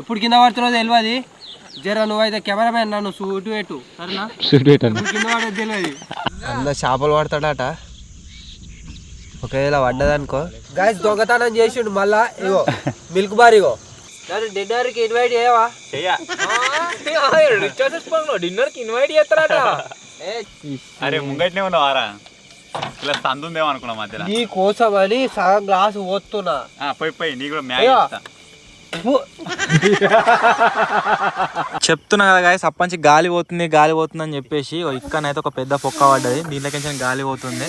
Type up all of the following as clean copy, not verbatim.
ఎప్పుడు కింద పడుతున్నావు తెలియదు. జర నువ్వైతే కెమెరామెన్ నన్ను సూటు పెట్టు సరేనా? సూట్ పెట్టాను. కింద పడేది తెలియదు. అన్న చేపలు పడతాడట. ఒకవేళ పడ్డదనుకో గాయస్ దొంగతనం చేసిండు మళ్ళా. ఇగో మిల్క్ బార్ ఇగో డిన్నర్ కి ఇన్వైట్ చేయవా? డిన్నర్ కి ఇన్వైట్ చేస్తారట. అరే ముంగట్నే ఉన్నావారా? ఇలా సందుందేమో అనుకున్నా మధ్యలో. నీ కోసం అని సగం గ్లాసు పోతున్నా. పోయి నీ కూడా మ్యాగీ చెప్తున్నా కదా గాయస్, అప్పటి గాలి పోతుంది అని చెప్పేసి ఇక్కడనైతే ఒక పెద్ద పొక్క పడ్డది. దీంట్లోకి గాలి పోతుంది.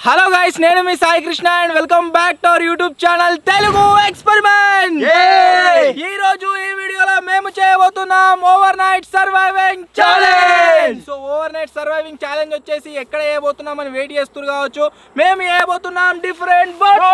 హలో గైస్, నేను మీ Sai Krishna and welcome back to our YouTube channel Telugu experiment. ఈ రోజు ఈ వీడియోలో మేము చేయబోతున్నాం overnight surviving challenge. So overnight surviving challenge వచ్చేసి ఎక్కడ చేయబోతున్నాం అని వెయిట్ చేస్తున్నారు కావచ్చు. మేము చేయబోతున్నాం డిఫరెంట్ బోట్స్.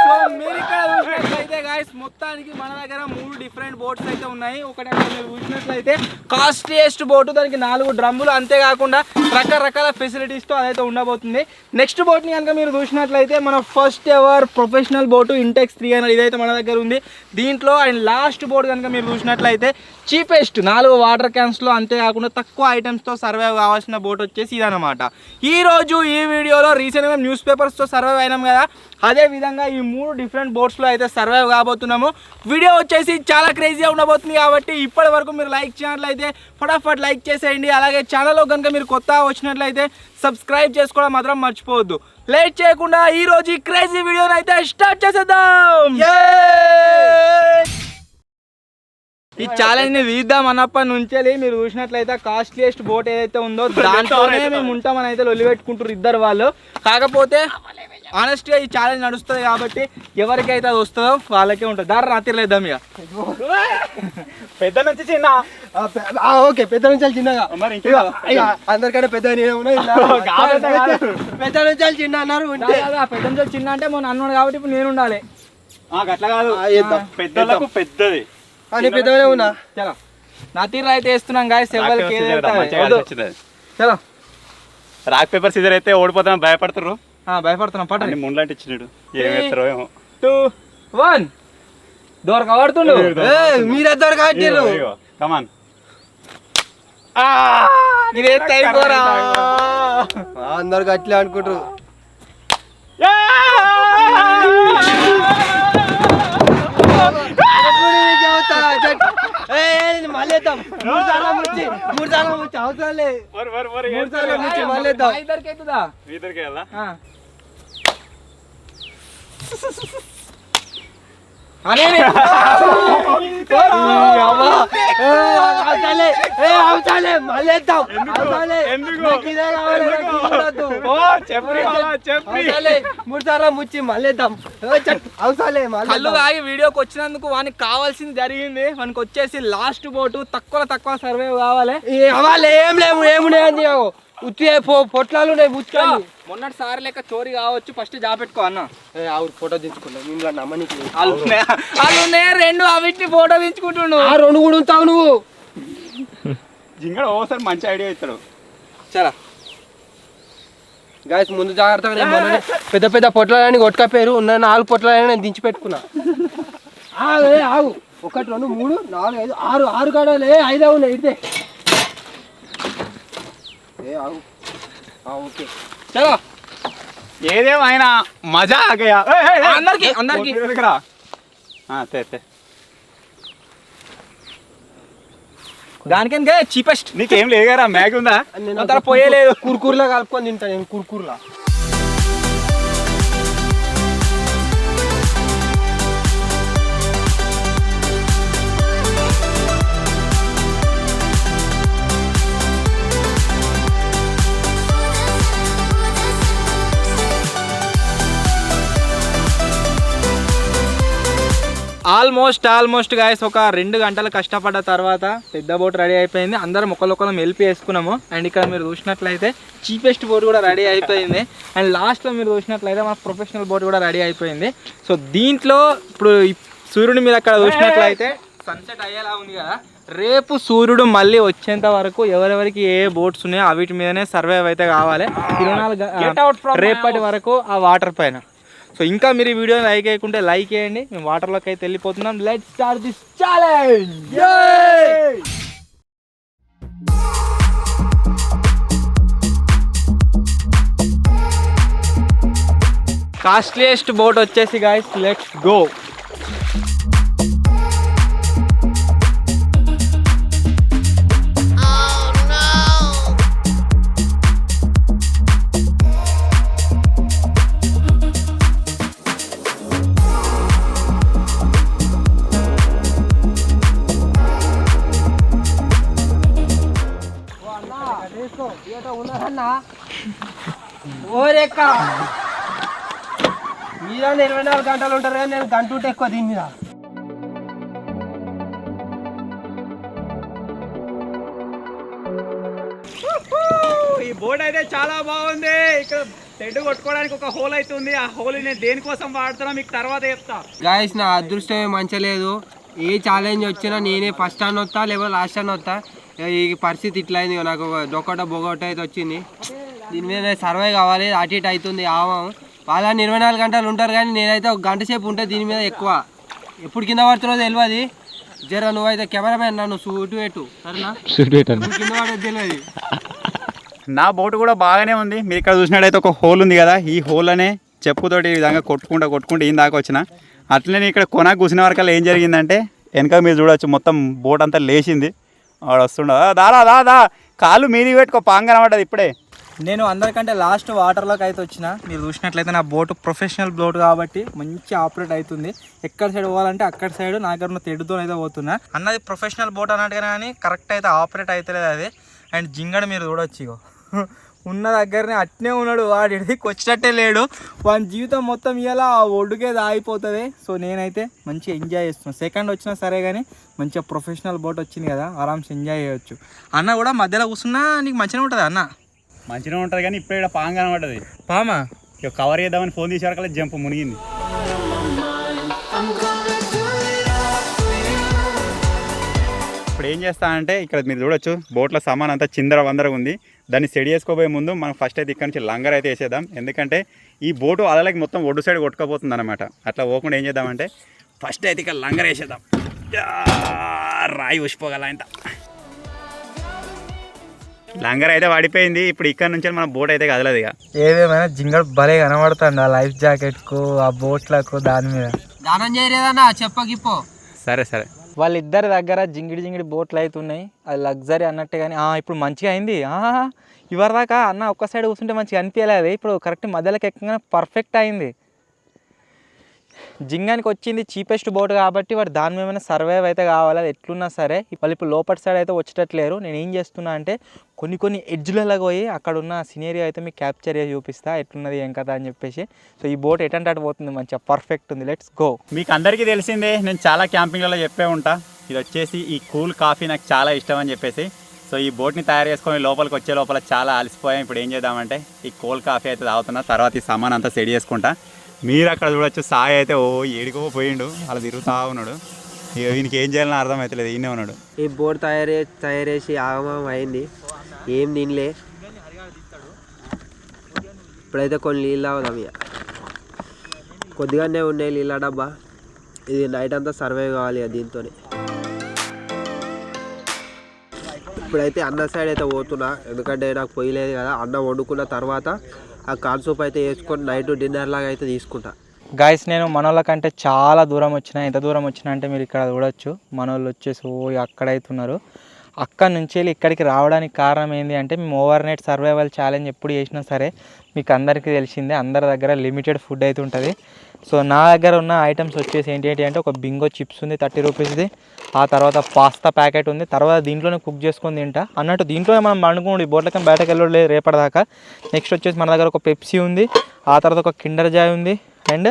సో మీరు ఇక్కడ చూసినట్లయితే గైస్ మొత్తానికి మన దగ్గర 3 డిఫరెంట్ బోట్స్ అయితే ఉన్నాయి. ఒకటి మీరు చూసినట్లయితే కాస్ట్లీయెస్ట్ బోటు, దానికి 4 డ్రమ్ములు, అంతేకాకుండా రకరకాల ఫెసిలిటీస్తో అదైతే ఉండబోతుంది. నెక్స్ట్ బోట్ని కనుక మీరు చూసినట్లయితే మన first ever professional boat Intex 300 ఇదైతే మన దగ్గర ఉంది. దీంట్లో అండ్ లాస్ట్ బోట్ కనుక మీరు చూసినట్లయితే చీపెస్ట్ 4 వాటర్ క్యాన్స్లో, అంతేకాకుండా తక్కువ ఐటమ్స్తో సర్వైవ్ కావాల్సిన బోట్ వచ్చేసి ఇదన్నమాట. ఈరోజు ఈ వీడియోలో రీసెంట్గా న్యూస్ పేపర్స్తో సర్వైవ్ అయినాం కదా, అదే విధంగా ఈ 3 డిఫరెంట్ బోట్స్లో అయితే సర్వైవ్ కాబోతున్నాము. వీడియో వచ్చేసి చాలా క్రేజీగా ఉండబోతుంది కాబట్టి ఇప్పటి వరకు మీరు లైక్ చేసినట్లయితే ఫటాఫట్ లైక్ చేసేయండి. అలాగే ఛానల్లో కనుక మీరు కొత్తగా వచ్చినట్లయితే సబ్స్క్రైబ్ చేసుకోవడం మాత్రం మర్చిపోవద్దు. లేట్ చేయకుండా ఈ రోజు ఈ క్రేజీ వీడియోని అయితే స్టార్ట్ చేసేద్దాం. ఈ ఛాలెంజ్ ని వీద్దాం అన్నప్పటి నుంచి మీరు చూసినట్లయితే కాస్ట్లీయెస్ట్ బోట్ ఏదైతే ఉందో దాంట్లోనే మేము ఉంటామని అయితే లొల్లి పెట్టుకుంటారు ఇద్దరు వాళ్ళు. కాకపోతే ఆనెస్ట్గా ఈ ఛాలెంజ్ నడుస్తుంది కాబట్టి ఎవరికైతే అది వస్తుందో వాళ్ళకే ఉంటుంది. దారి రాత్రిలేద్దాం ఇక. పెద్ద నుంచి చిన్న ఓకే, పెద్ద నుంచి చిన్నగా అందరికంటే పెద్ద పెద్ద నుంచి చిన్న అన్నారు. పెద్ద నుంచి చిన్న అంటే మొన్న అన్నాడు కాబట్టి ఇప్పుడు నేను ఉండాలి. అట్లా కాదు, పెద్దలకు పెద్దది అని పెద్దగానే ఉన్నా. చలో నా తీరు అయితే వేస్తున్నాం గాయస్. ఎవరికి చలో రాక్ పేపర్ సీజర్ అయితే ఓడిపోతాం భయపడతారు. భయపడుతున్నాం. పట్టండి ముండ్లాంటి ఇచ్చినాడు. ఏమేస్తారో ఏమో. 2 1 డోర్ కవడుతుండు. మీరెద్దరు కట్టిరు. కమాన్. అందరు గట్లే అనుకుంటారు. మళ్ళేద్దాం. 3 సార్లు ముచ్చి అవసరం లేదు. 3 సార్లు ముచ్చి మళ్ళేద్దాం. కళ్ళు ఆగి వీడియోకి వచ్చినందుకు వానికి కావాల్సింది జరిగింది. వానికి వచ్చేసి లాస్ట్ బోటు తక్కువ సర్వైవ్ కావాలి. ఏం లేవు ఏమున్నాయని పొట్లాలు ఉన్నాయి. మొన్నటి సారి లెక్క చోరీ కావచ్చు. ఫస్ట్ జాబెట్టుకో అన్న. ఫోటో తెచ్చుకున్నావు నమ్మనికి. వాళ్ళు ఉన్నాయా 2, అవిటిని ఫోటో తెచ్చుకుంటుండు. 2 కూడా ఉంటావు నువ్వు. జింగడ ఓసారి మంచి ఐడియా ఇస్తాడు. చాలా గాయస్ ముందు జాగ్రత్తగా పెద్ద పెద్ద పొట్లాలని కొట్టుకపోయారు. ఉన్న 4 పొట్లాలని నేను దించి పెట్టుకున్నా. ఆగు 1 2 3 4 5 6 కాడాలే 5 ఉన్నాయి. ఇదే ఓకే చలో. ఏదేమైనా మజా ఆగయా. అందరికి దానికే చీపెస్ట్. నీకేం లేదురా మ్యాగీ ఉందా? పోయలేదు. కుర్కూర్లా కలుపుకొని తింటా నేను. కుర్కూర్లా ఆల్మోస్ట్ గాయస్ ఒక 2 గంటలు కష్టపడ్డ తర్వాత పెద్ద బోట్ రెడీ అయిపోయింది. అందరం ఒకళ్ళొకళ్ళం హెల్ప్ చేసుకున్నాము. అండ్ ఇక్కడ మీరు చూసినట్లయితే చీపెస్ట్ బోట్ కూడా రెడీ అయిపోయింది. అండ్ లాస్ట్లో మీరు చూసినట్లయితే మన ప్రొఫెషనల్ బోట్ కూడా రెడీ అయిపోయింది. సో దీంట్లో ఇప్పుడు సూర్యుడి మీద అక్కడ చూసినట్లయితే సన్సెట్ అయ్యేలా ఉంది కదా. రేపు సూర్యుడు మళ్ళీ వచ్చేంత వరకు ఎవరెవరికి ఏ బోట్స్ ఉన్నాయో వీటి మీదనే సర్వైవ్ అయితే కావాలి 24 రేపటి వరకు ఆ వాటర్ పైన. సో ఇంకా మీరు ఈ వీడియోని లైక్ చేయకుంటే లైక్ చేయండి. మేము వాటర్లోకి అయితే వెళ్ళిపోతున్నాం. Let's start this challenge. Costliest boat వచ్చేసి గాయ్స్, లెట్స్ గో. ఓరేక్క మీరా 24 గంటలు ఉంటారు కానీ నేను గంట ఉంటే ఎక్కువ దీని మీద. ఈ బోర్డు అయితే చాలా బాగుంది. ఇక్కడ తెడ్డు కొట్టుకోవడానికి ఒక హోల్ అయితే ఉంది. ఆ హోల్ నేను దేనికోసం వాడుతున్నా మీకు తర్వాత చెప్తా. గాయస్ నా అదృష్టమే మంచిగా లేదు. ఏ ఛాలెంజ్ వచ్చినా నేనే ఫస్ట్ అని వస్తా లేకపోతే లాస్ట్ అని వస్తా. ఈ పరిస్థితి ఇట్లా అయింది. నాకు డొక్కట బొగొట్ట అయితే వచ్చింది. దీని మీద సర్వే కావాలి. అటు ఇటు అవుతుంది. ఆవం వాళ్ళ 24 గంటలు ఉంటారు కానీ నేనైతే ఒక గంట సేపు ఉంటే దీని మీద ఎక్కువ. ఎప్పుడు కింద పడుతుందో తెలియదు. జర నువ్వైతే కెమెరామెన్ నన్ను సూటు పెట్టు సరేనా? కింద పడేది తెలియదు. నా బోటు కూడా బాగానే ఉంది. మీరు ఇక్కడ చూసినట్టయితే ఒక హోల్ ఉంది కదా, ఈ హోల్ అనే చెప్పుతోటి ఈ విధంగా కొట్టుకుంటూ ఈయన దాకా వచ్చిన. అట్లనే ఇక్కడ కొనకు కూసిన వరకల్లా ఏం జరిగిందంటే వెనక మీరు చూడవచ్చు మొత్తం బోట్ అంతా లేచింది. వాడు వస్తుండ దా కాళ్ళు మీది పెట్టుకో పాంగ అనబడ్డది ఇప్పుడే. నేను అందరికంటే లాస్ట్ వాటర్లోకి అయితే వచ్చిన. మీరు చూసినట్లయితే నా బోటు ప్రొఫెషనల్ బోట్ కాబట్టి మంచి ఆపరేట్ అవుతుంది. ఎక్కడ సైడ్ పోవాలంటే అక్కడ సైడ్ నా దగ్గర ఉన్న తెడ్డుతో అయితే పోతున్నా. అన్నది ప్రొఫెషనల్ బోట్ అన్నట్టు కానీ కరెక్ట్ అయితే ఆపరేట్ అవుతలేదు అది. అండ్ జింగడు మీరు చూడొచ్చు, ఇగో ఉన్న దగ్గరనే అట్నే ఉన్నాడు. వాడి వచ్చినట్టే లేడు. వాడి జీవితం మొత్తం ఇలా ఒడ్డుకే దాగిపోతుంది. సో నేనైతే మంచిగా ఎంజాయ్ చేస్తున్నాను. సెకండ్ వచ్చినా సరే కానీ మంచిగా ప్రొఫెషనల్ బోట్ వచ్చింది కదా, ఆరామ్స్ ఎంజాయ్ చేయొచ్చు. అన్న కూడా మధ్యలో కూర్చున్నా నీకు మంచిగా ఉంటుంది అన్న. మంచిగా ఉంటుంది కానీ ఇప్పుడు ఇక్కడ పాంగ అనబడ్డది. పామా ఇక కవర్ చేద్దామని ఫోన్ తీసేవరకల్లా జంప్ మునిగింది. ఇప్పుడు ఏం చేస్తానంటే ఇక్కడ మీరు చూడొచ్చు బోట్ల సామాన్ అంతా చిందర వందరగా ఉంది. దాన్ని సెడి చేసుకోబోయే ముందు మనం ఫస్ట్ అయితే ఇక్కడ నుంచి లంగర్ అయితే వేసేద్దాం. ఎందుకంటే ఈ బోటు అలలకి మొత్తం ఒడ్డు సైడ్ కొట్టుకోపోతుంది అనమాట. అట్లా పోకుండా ఏం చేద్దామంటే ఫస్ట్ అయితే ఇక్కడ లంగర్ వేసేద్దాం. రాయి ఉసిపోగల ఇంత లంగర్ అయితే పడిపోయింది. ఇప్పుడు ఇక్కడ నుంచి మన బోట్ అయితే కదలదు. ఇక ఏదేమైనా జింగడు భలే కనబడుతుంది ఆ లైఫ్ జాకెట్కు ఆ బోట్లకు దాని మీద. దానం చేయలేదన్నా చెప్పగిపో. సరే వాళ్ళిద్దరి దగ్గర జింగిడి బోట్లు అయితే ఉన్నాయి. అది లగ్జరీ అన్నట్టే కానీ ఇప్పుడు మంచిగా అయింది. ఇవరిదాకా అన్న ఒక్క సైడ్ కూర్చుంటే మంచిగా అనిపించలేదు. ఇప్పుడు కరెక్ట్ మధ్యలోకి ఎక్కగానే పర్ఫెక్ట్ అయింది. జింగానికి వచ్చింది చీపెస్ట్ బోట్ కాబట్టి వాడు దాని మీద సర్వైవ్ అయితే కావాలి. అది ఎట్లున్నా సరే వాళ్ళు ఇప్పుడు లోపటి సైడ్ అయితే వచ్చేటట్లేరు. నేను ఏం చేస్తున్నా అంటే కొన్ని ఎడ్జ్లలో పోయి అక్కడ ఉన్న సినేరియో అయితే మీకు క్యాప్చర్ చేసి చూపిస్తా ఎట్లున్నది ఏం కదా అని చెప్పేసి. సో ఈ బోట్ ఎటంటే అటు పోతుంది, మంచిగా పర్ఫెక్ట్ ఉంది. Let's go. మీకు అందరికీ తెలిసిందే, నేను చాలా క్యాంపింగ్లలో చెప్పే ఉంటా. ఇది వచ్చేసి ఈ కూల్ కాఫీ నాకు చాలా ఇష్టం అని చెప్పేసి. సో ఈ బోట్ని తయారు చేసుకొని లోపలికి వచ్చే లోపల చాలా అలసిపోయాం. ఇప్పుడు ఏం చేద్దామంటే ఈ కోల్డ్ కాఫీ అయితే తాగుతున్నా. తర్వాత ఈ సామాన్ అంతా సెట్ చేసుకుంటా. మీరు అక్కడ చూడొచ్చు సాయి అయితే ఏడికో పోయిండు, అలా తిరుగుతూ ఉన్నాడు. ఈయనకి ఏం చేయాలని అర్థం అవుతలేదు, ఈయనే ఉన్నాడు. ఈ బోట్ తయారేసి ఆగమం అయింది. ఏం తినలే. ఇప్పుడైతే కొన్ని నీళ్ళు తాగుదాం. ఇక కొద్దిగానే ఉన్నాయి నీళ్ళ డబ్బా. ఇది నైట్ అంతా సర్వైవ్ కావాలి ఇక దీంతో. ఇప్పుడైతే అన్న సైడ్ అయితే పోతున్నా, ఎందుకంటే నాకు పొయ్యలేదు కదా. అన్నం వండుకున్న తర్వాత ఆ కార్న్ సూప్ అయితే వేసుకొని నైట్ డిన్నర్ లాగా అయితే తీసుకుంటా. గాయస్ నేను మనోళ్ళ కంటే చాలా దూరం వచ్చిన. ఎంత దూరం వచ్చినా అంటే మీరు ఇక్కడ చూడొచ్చు. మనోళ్ళు వచ్చేసి అక్కడైతున్నారు. అక్కడ నుంచి వెళ్ళి ఇక్కడికి రావడానికి కారణం ఏంటి అంటే మేము ఓవర్ నైట్ సర్వైవల్ ఛాలెంజ్ ఎప్పుడు చేసినా సరే మీకు అందరికీ తెలిసిందే, అందరి దగ్గర లిమిటెడ్ ఫుడ్ అయితే ఉంటుంది. సో నా దగ్గర ఉన్న ఐటమ్స్ వచ్చేసి ఏంటి అంటే ఒక బింగో చిప్స్ ఉంది 30 రూపీస్ది. ఆ తర్వాత పాస్తా ప్యాకెట్ ఉంది. తర్వాత దీంట్లోనే కుక్ చేసుకొని తింటా అన్నట్టు. దీంట్లోనే మనం వండుకోండి, బోట్లకి బయటకు వెళ్ళలేదు రేపటిదాకా. నెక్స్ట్ వచ్చేసి మన దగ్గర ఒక పెప్సీ ఉంది. ఆ తర్వాత ఒక కిండర్ జాయ్ ఉంది. అండ్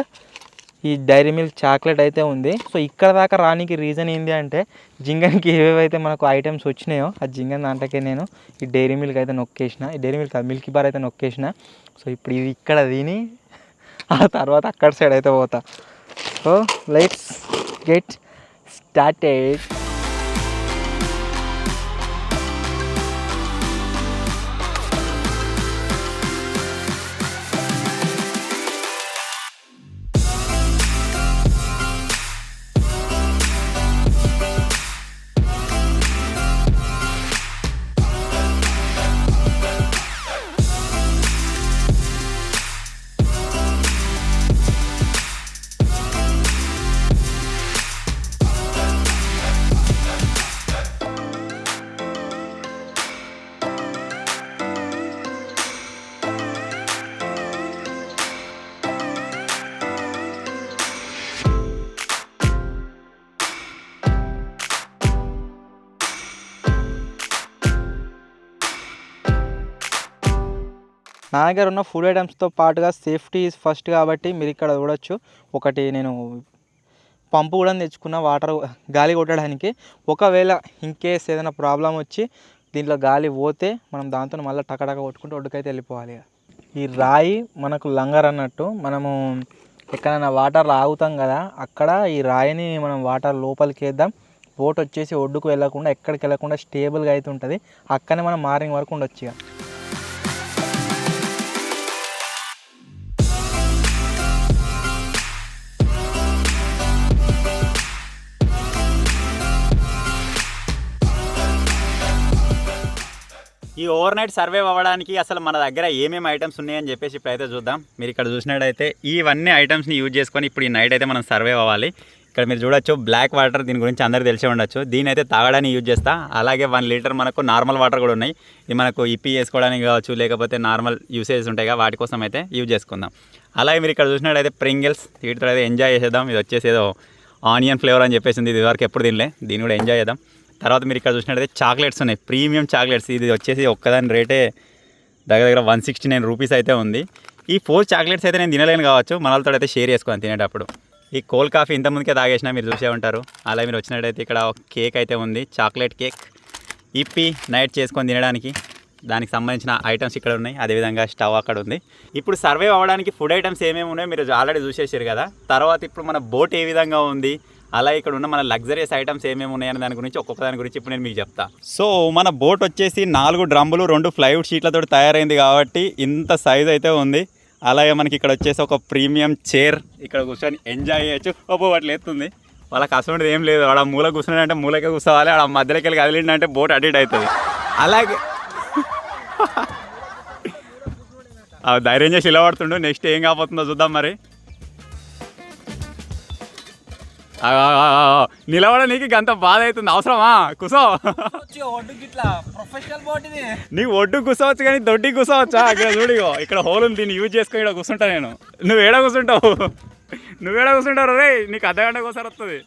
ఈ డైరీ మిల్క్ చాక్లెట్ అయితే ఉంది. సో ఇక్కడ దాకా రానికి రీజన్ ఏంటి అంటే జింగన్కి ఏవేవైతే మనకు ఐటమ్స్ వచ్చినాయో ఆ జింగన్ దాంట్లోకే నేను ఈ డైరీ మిల్క్ అయితే నొక్కేసిన. ఈ డైరీ మిల్క్ మిల్కీ బార్ అయితే నొక్కేసిన. సో ఇప్పుడు ఇది ఇక్కడ తిని ఆ తర్వాత అక్కడ సైడ్ అయితే పోతా. So let's get started. నా దగ్గర ఉన్న ఫుడ్ ఐటమ్స్తో పాటుగా సేఫ్టీ ఈజ్ ఫస్ట్ కాబట్టి మీరు ఇక్కడ చూడొచ్చు. ఒకటి నేను పంపు కూడా తెచ్చుకున్న వాటర్ గాలి కొట్టడానికి. ఒకవేళ ఇన్కేస్ ఏదైనా ప్రాబ్లం వచ్చి దీంట్లో గాలి పోతే మనం దాంతో మళ్ళీ టకటక కొట్టుకుంటూ ఒడ్డుకైతే వెళ్ళిపోవాలి. ఈ రాయి మనకు లంగర్ అన్నట్టు. మనము ఎక్కడైనా వాటర్లో ఆగుతాం కదా, అక్కడ ఈ రాయిని మనం వాటర్ లోపలికి వేద్దాం. బోట్ వచ్చేసి ఒడ్డుకు వెళ్ళకుండా ఎక్కడికి వెళ్ళకుండా స్టేబుల్గా అయితే ఉంటుంది. అక్కడనే మనం మార్నింగ్ వరకు ఉండొచ్చు. ఇక ఈ ఓవర్ నైట్ సర్వైవ్ అవ్వడానికి అసలు మన దగ్గర ఏమేమి ఐటమ్స్ ఉన్నాయని చెప్పేసి ఇప్పుడైతే చూద్దాం. మీరు ఇక్కడ చూసినట్టయితే ఇవన్నీ ఐటమ్స్ని యూజ్ చేసుకొని ఇప్పుడు ఈ నైట్ అయితే మనం సర్వైవ్ అవ్వాలి. ఇక్కడ మీరు చూడొచ్చు బ్లాక్ వాటర్, దీని గురించి అందరికీ తెలిసే ఉండొచ్చు. దీని అయితే తాగడానికి యూజ్ చేస్తా. అలాగే 1 లీటర్ మనకు నార్మల్ వాటర్ కూడా ఉన్నాయి. ఇది మనకు ఇప్పి వేసుకోవడానికి కావచ్చు, లేకపోతే నార్మల్ యూసేజ్ ఉంటాయి కదా, వాటి కోసం అయితే యూజ్ చేసుకుందాం. అలాగే మీరు ఇక్కడ చూసినట్టయితే ప్రింగిల్స్, వీటితో అయితే ఎంజాయ్ చేసేద్దాం. ఇది వచ్చేసి ఏదో ఆనియన్ ఫ్లేవర్ అని చెప్పేసింది, ఇది వరకు ఎప్పుడు తినలే, దీన్ని కూడా ఎంజాయ్ చేద్దాం. తర్వాత మీరు ఇక్కడ చూసినట్టయితే చాక్లెట్స్ ఉన్నాయి, ప్రీమియం చాక్లెట్స్. ఇది వచ్చేసి ఒక్కదాని రేటే దగ్గర 169 రూపీస్ అయితే ఉంది. ఈ 4 చాక్లెట్స్ అయితే నేను తినలేను కావచ్చు, మనలతో అయితే షేర్ చేసుకోవాలి తినేటప్పుడు. ఈ కోల్డ్ కాఫీ ఇంతకుముందుకే తాగేసినా మీరు చూసే ఉంటారు. అలా మీరు వచ్చినట్టయితే ఇక్కడ కేక్ అయితే ఉంది, చాక్లెట్ కేక్. ఇప్పి నైట్ చేసుకొని తినడానికి దానికి సంబంధించిన ఐటమ్స్ ఇక్కడ ఉన్నాయి. అదేవిధంగా స్టవ్ అక్కడ ఉంది. ఇప్పుడు సర్వైవ్ అవ్వడానికి ఫుడ్ ఐటమ్స్ ఏమేమి ఉన్నాయో మీరు ఆల్రెడీ చూసేసారు కదా. తర్వాత ఇప్పుడు మన బోట్ ఏ విధంగా ఉంది, అలా ఇక్కడ ఉన్న మన లగ్జరియస్ ఐటమ్స్ ఏమేమి ఉన్నాయని దాని గురించి ఒక్కొక్క దాని గురించి ఇప్పుడు నేను మీకు చెప్తా. సో మన బోట్ వచ్చేసి 4 డ్రమ్ములు 2 ప్లైవుడ్ షీట్లతో తయారైంది కాబట్టి ఇంత సైజ్ అయితే ఉంది. అలాగే మనకి ఇక్కడ వచ్చేసి ఒక ప్రీమియం చైర్, ఇక్కడ కూర్చొని ఎంజాయ్ చేయొచ్చు. అట్లా ఎత్తుంది వాళ్ళకి అసలు ఏం లేదు. వాడు మూల కూర్చున్నాడంటే మూలకే కూర్చోవాలి, ఆడ మధ్యలోకి వెళ్ళి కదిలిండంటే బోట్ అడిట్ అవుతుంది. అలాగే ధైర్యం చేసి ఇలా పడుతుండు. నెక్స్ట్ ఏం కాబోతుందో చూద్దాం. మరి నిలబడ నీకు అంత బాధ అవుతుంది, అవసరమా? కూసో, నీకు ఒడ్డు కూర్చోవచ్చు కానీ దొడ్డి కూర్చోవచ్చా? ఇక్కడ చూడిగో, ఇక్కడ హోల్ ఉంది, దీన్ని యూజ్ చేసుకొని ఇక్కడ కూర్చుంటా నేను. నువ్వు ఏడ కూర్చుంటావు రే? నీకు అర్ధగంట కూర్చొని వస్తుంది.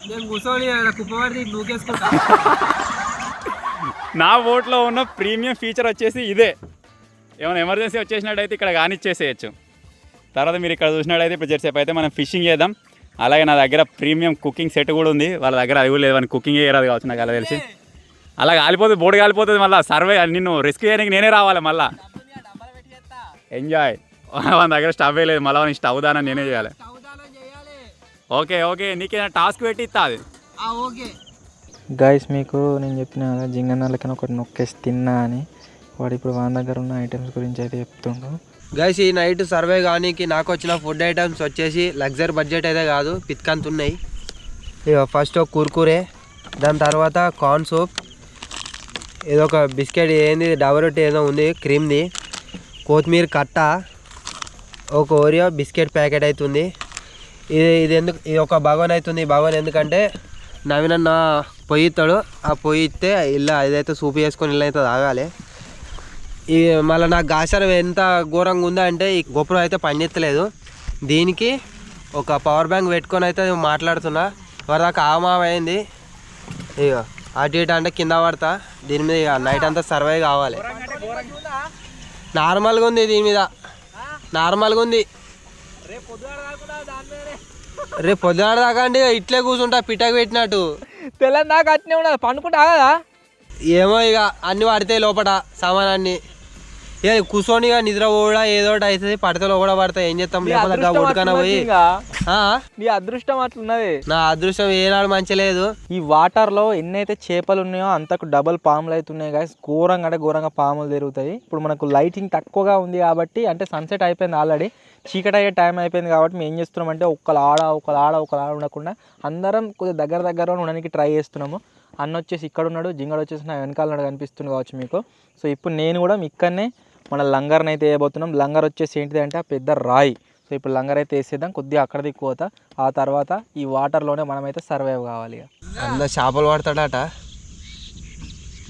నా బోట్లో ఉన్న ప్రీమియం ఫీచర్ వచ్చేసి ఇదే. ఏమైనా ఎమర్జెన్సీ వచ్చేసినట్టయితే ఇక్కడ కానిచ్చేసేయచ్చు. తర్వాత మీరు ఇక్కడ చూసినట్టయితే ఇప్పుడు జెర్సేపు అయితే మనం ఫిషింగ్ చేద్దాం. అలాగే నా దగ్గర ప్రీమియం కుకింగ్ సెట్ కూడా ఉంది. వాళ్ళ దగ్గర అది కూడా లేదు, అని కుకింగ్ చేయరాదు కావచ్చు నాకు అలా తెలిసి. అలా కాలిపోతుంది, బోర్డు కాలిపోతుంది. మళ్ళీ సర్వే నిన్ను రెస్క్యూ చేయడానికి నేనే రావాలి. మళ్ళీ ఎంజాయ్. మన దగ్గర స్టవ్ లేదు, మళ్ళీ నీ స్టవ్ దానం నేనే చేయాలి. ఓకే నీకేమైనా టాస్క్ పెట్టి ఇస్తా అది. గైస్ మీకు నేను చెప్పిన కదా జింగన్నలకైనా ఒకటి నొక్కేసి తిన్నా అని. వాడు ఇప్పుడు వాళ్ళ దగ్గర ఉన్న ఐటమ్స్ గురించి అయితే చెప్తుండు. గైస్ ఈ నైట్ సర్వే కానీ నాకు వచ్చిన ఫుడ్ ఐటమ్స్ వచ్చేసి లగ్జరీ బడ్జెట్ అయితే కాదు, పిత్కంత ఉన్నాయి. ఇక ఫస్ట్ ఒక కుర్కురే, దాని తర్వాత కార్న్ సూప్, ఏదో ఒక బిస్కెట్ ఏంది డబరొట్టి ఏదో ఉంది క్రీమ్ది, కొత్తిమీర కట్ట, ఒక ఓరియో బిస్కెట్ ప్యాకెట్ అవుతుంది. ఇది ఇది ఒక భగవన్ అవుతుంది. భగవన్ ఎందుకంటే నవీనన్న పొయ్యి ఇస్తాడు, ఆ పొయ్యి ఇస్తే ఇలా ఇదైతే సూప్ చేసుకొని ఇల్లు అయితే తాగాలి. ఈ మళ్ళీ నాకు గాసరం ఎంత ఘోరంగా ఉందా అంటే ఈ గోపురం అయితే పనిచేస్తలేదు. దీనికి ఒక పవర్ బ్యాంక్ పెట్టుకొని అయితే మాట్లాడుతున్నా. వరదాకా ఆమామైంది. ఇక అటు ఇటు అంటే కింద పడతా. దీని మీద ఇక నైట్ అంతా సర్వైవ్ కావాలి. నార్మల్గా ఉంది, దీని మీద నార్మల్గా ఉంది. రేపు పొద్దున దాకా అండి ఇట్లే కూర్చుంటా పిట్టకు పెట్టినట్టు. తెల్లని దాకా అట్నే ఉండదు, పండుకుంటా కదా. ఏమో ఇక అన్ని పడితే లోపల సామానాన్ని ఇక కూర్చొని ఇక నిద్ర కూడా ఏదో ఒకటి అవుతుంది, పడితే లోపల పడతాయి. ఏం చేస్తాం, లేకపోతే ఉడకన పోయి. నీ అదృష్టం అట్లున్నది. నా అదృష్టం ఏనాడు మంచి లేదు. ఈ వాటర్లో ఎన్నైతే చేపలు ఉన్నాయో అంతకు డబల్ పాములు అవుతున్నాయి గాయస్. ఘోరంగా అంటే ఘోరంగా పాములు తిరుగుతాయి. ఇప్పుడు మనకు లైటింగ్ తక్కువగా ఉంది కాబట్టి, అంటే సన్సెట్ అయిపోయింది ఆల్రెడీ, చీకటి అయ్యే టైం అయిపోయింది కాబట్టి మేము ఏం చేస్తున్నాం అంటే ఒకళ్ళు ఆడ ఉండకుండా అందరం కొద్దిగా దగ్గర ఉండడానికి ట్రై చేస్తున్నాము. అన్న వచ్చేసి ఇక్కడ ఉన్నాడు, జింగడు వచ్చేసి నా వెనకాల కనిపిస్తుంది కావచ్చు మీకు. సో ఇప్పుడు నేను కూడా ఇక్కడనే మన లంగర్ని అయితే వేయబోతున్నాం. లంగర్ వచ్చేసి ఏంటిది అంటే ఆ పెద్ద రాయి. సో ఇప్పుడు లంగర్ అయితే వేసేద్దాం, కొద్దిగా అక్కడ దిక్కుపోతా. ఆ తర్వాత ఈ వాటర్లోనే మనమైతే సర్వైవ్ కావాలి. అందరు చేపలు పడతాడట.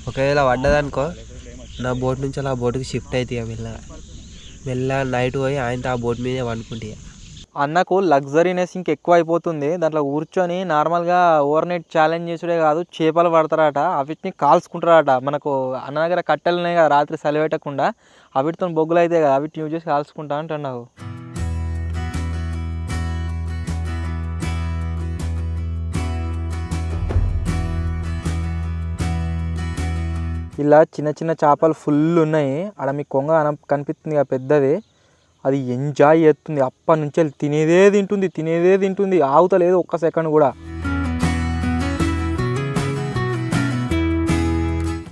ఒకవేళ పడ్డదనుకో నా బోట్ నుంచి అలా ఆ బోట్కి షిఫ్ట్ అవుతాయి. మెల్లగా నైట్ పోయి ఆయనతో ఆ బోట్ మీదే వండుకుంటే అన్నకు లగ్జరీనెస్ ఇంకెక్కువ అయిపోతుంది. దాంట్లో కూర్చొని నార్మల్గా ఓవర్ నైట్ ఛాలెంజ్ చేసుడే కాదు, చేపలు పడతారట, అవిటిని కాల్చుకుంటారట. మనకు అన్న దగ్గర కట్టెలు ఉన్నాయి కదా, రాత్రి చలి పెట్టకుండా అవిటితో బొగ్గులు అయితే కదా, అవిటిని యూజ్ చేసి కాల్చుకుంటా అంటాడు నాకు. ఇలా చిన్న చిన్న చేపలు ఫుల్ ఉన్నాయి. ఆడ మీకు కొంగ కనిపిస్తుంది కదా పెద్దది, అది ఎంజాయ్ చేస్తుంది. అప్పటి నుంచి తినేదే తింటుంది, ఆగుతలేదు ఒక్క సెకండ్ కూడా.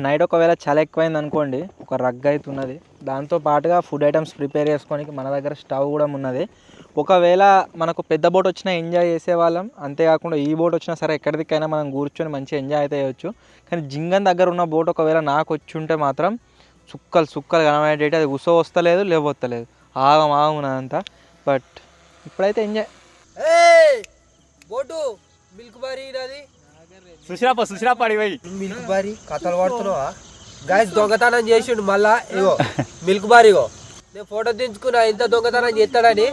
నైట్ ఒకవేళ చాలా ఎక్కువైంది అనుకోండి, ఒక రగ్ అవుతున్నది. దాంతో పాటుగా ఫుడ్ ఐటమ్స్ ప్రిపేర్ చేసుకోనికి మన దగ్గర స్టవ్ కూడా ఉన్నది. ఒకవేళ మనకు పెద్ద బోట్ వచ్చినా ఎంజాయ్ చేసేవాళ్ళం, అంతేకాకుండా ఈ బోట్ వచ్చినా సరే ఎక్కడికైనా మనం కూర్చొని మంచిగా ఎంజాయ్ అయితే చేయొచ్చు. కానీ జింగన్ దగ్గర ఉన్న బోట్ ఒకవేళ నాకు వచ్చి ఉంటే మాత్రం సుక్కలు కనబడేటి, అది ఉసో వస్తలేదు లేవొస్తలేదు, ఆగమాగునంతా. బట్ ఇప్పుడైతే ఎంజాయ్. బోటు మిల్క్ బారీ అది సుశ్రాప అడిపోయి మిల్క్ బారీ కథలు పడుతున్నావా? గాయస్ దొంగతనం చేసిండు మళ్ళా. ఇగో మిల్క్ బారీగో, నేను ఫోటో దించుకున్నా ఇంత దొంగతనం చేస్తాడని.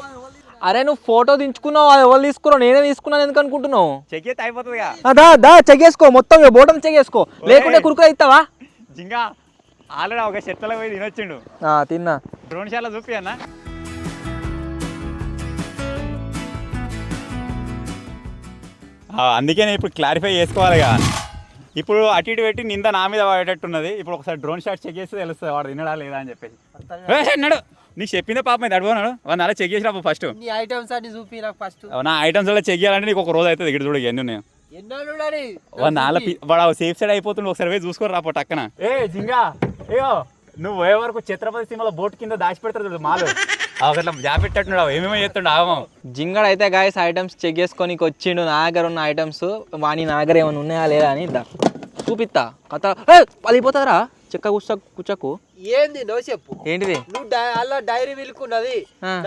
అరే నువ్వు ఫోటో దించుకున్నావు, అది ఎవరు తీసుకున్నావు? నేనే తీసుకున్నాను ఎందుకు అనుకుంటున్నావు? చెక్ చేస్తే అయిపోతుందిగా. దా చెక్ చేసుకో, మొత్తం బోటం చెక్ చేసుకో, లేకుంటే కురుకురా ఇస్తావా? జింగా ఆల్రెడీ ఒక చెట్లలో పోయి తినొచ్చిండు. తిన్నా. డ్రోన్ షాట్లో చూపి అన్న. అందుకే నేను ఇప్పుడు క్లారిఫై చేసుకోవాలిగా. ఇప్పుడు అటు ఇటు పెట్టి నింద నా మీద పడేటట్టున్నది. ఇప్పుడు ఒకసారి డ్రోన్ షాట్ చెక్ చేస్తే తెలుస్తుంది వాడు తినడా లేదా అని చెప్పేసి. అన్నాడు నీకు చెప్పిందే పాపం అయితే అడిపోనాడు, వాడిని అలా చెక్ చేసినా ఫస్ట్ ఐటమ్స్ అన్ని చూపి నాకు ఫస్ట్. నా ఐటమ్స్ అలా చెక్ చేయాలంటే నీకు ఒక రోజు అవుతుంది. ఇక్కడ చూడు ఎన్ని ఉన్నాయో. వాడు సేఫ్ సైడ్ అయిపోతుండే, ఒకసారి పోయి చూసుకొని రాపో టక్కన. జింగా ఏయో నువ్వు పోయే వరకు ఛత్రపతి సినిమాలో బోట్ కింద దాచి పెడతారు చూడు మాలు, అట్లా జాపెట్టట్టున్నాడు, ఏమేమో చేస్తుండే ఆగమో. జింగడు అయితే గాయస్ ఐటమ్స్ చెక్ చేసుకొని వచ్చిండు. నా దగ్గర ఉన్న ఐటమ్స్ వాని నా దగ్గర ఏమైనా ఉన్నాయా లేదా అని చూపిస్తా. కథ పలిపోతుందిరా చెక్క కూర్చకు. ఏంది నో చెప్పు. ఏంటిది? నువ్వు అలా డైరీ మిల్క్ ఉన్నది,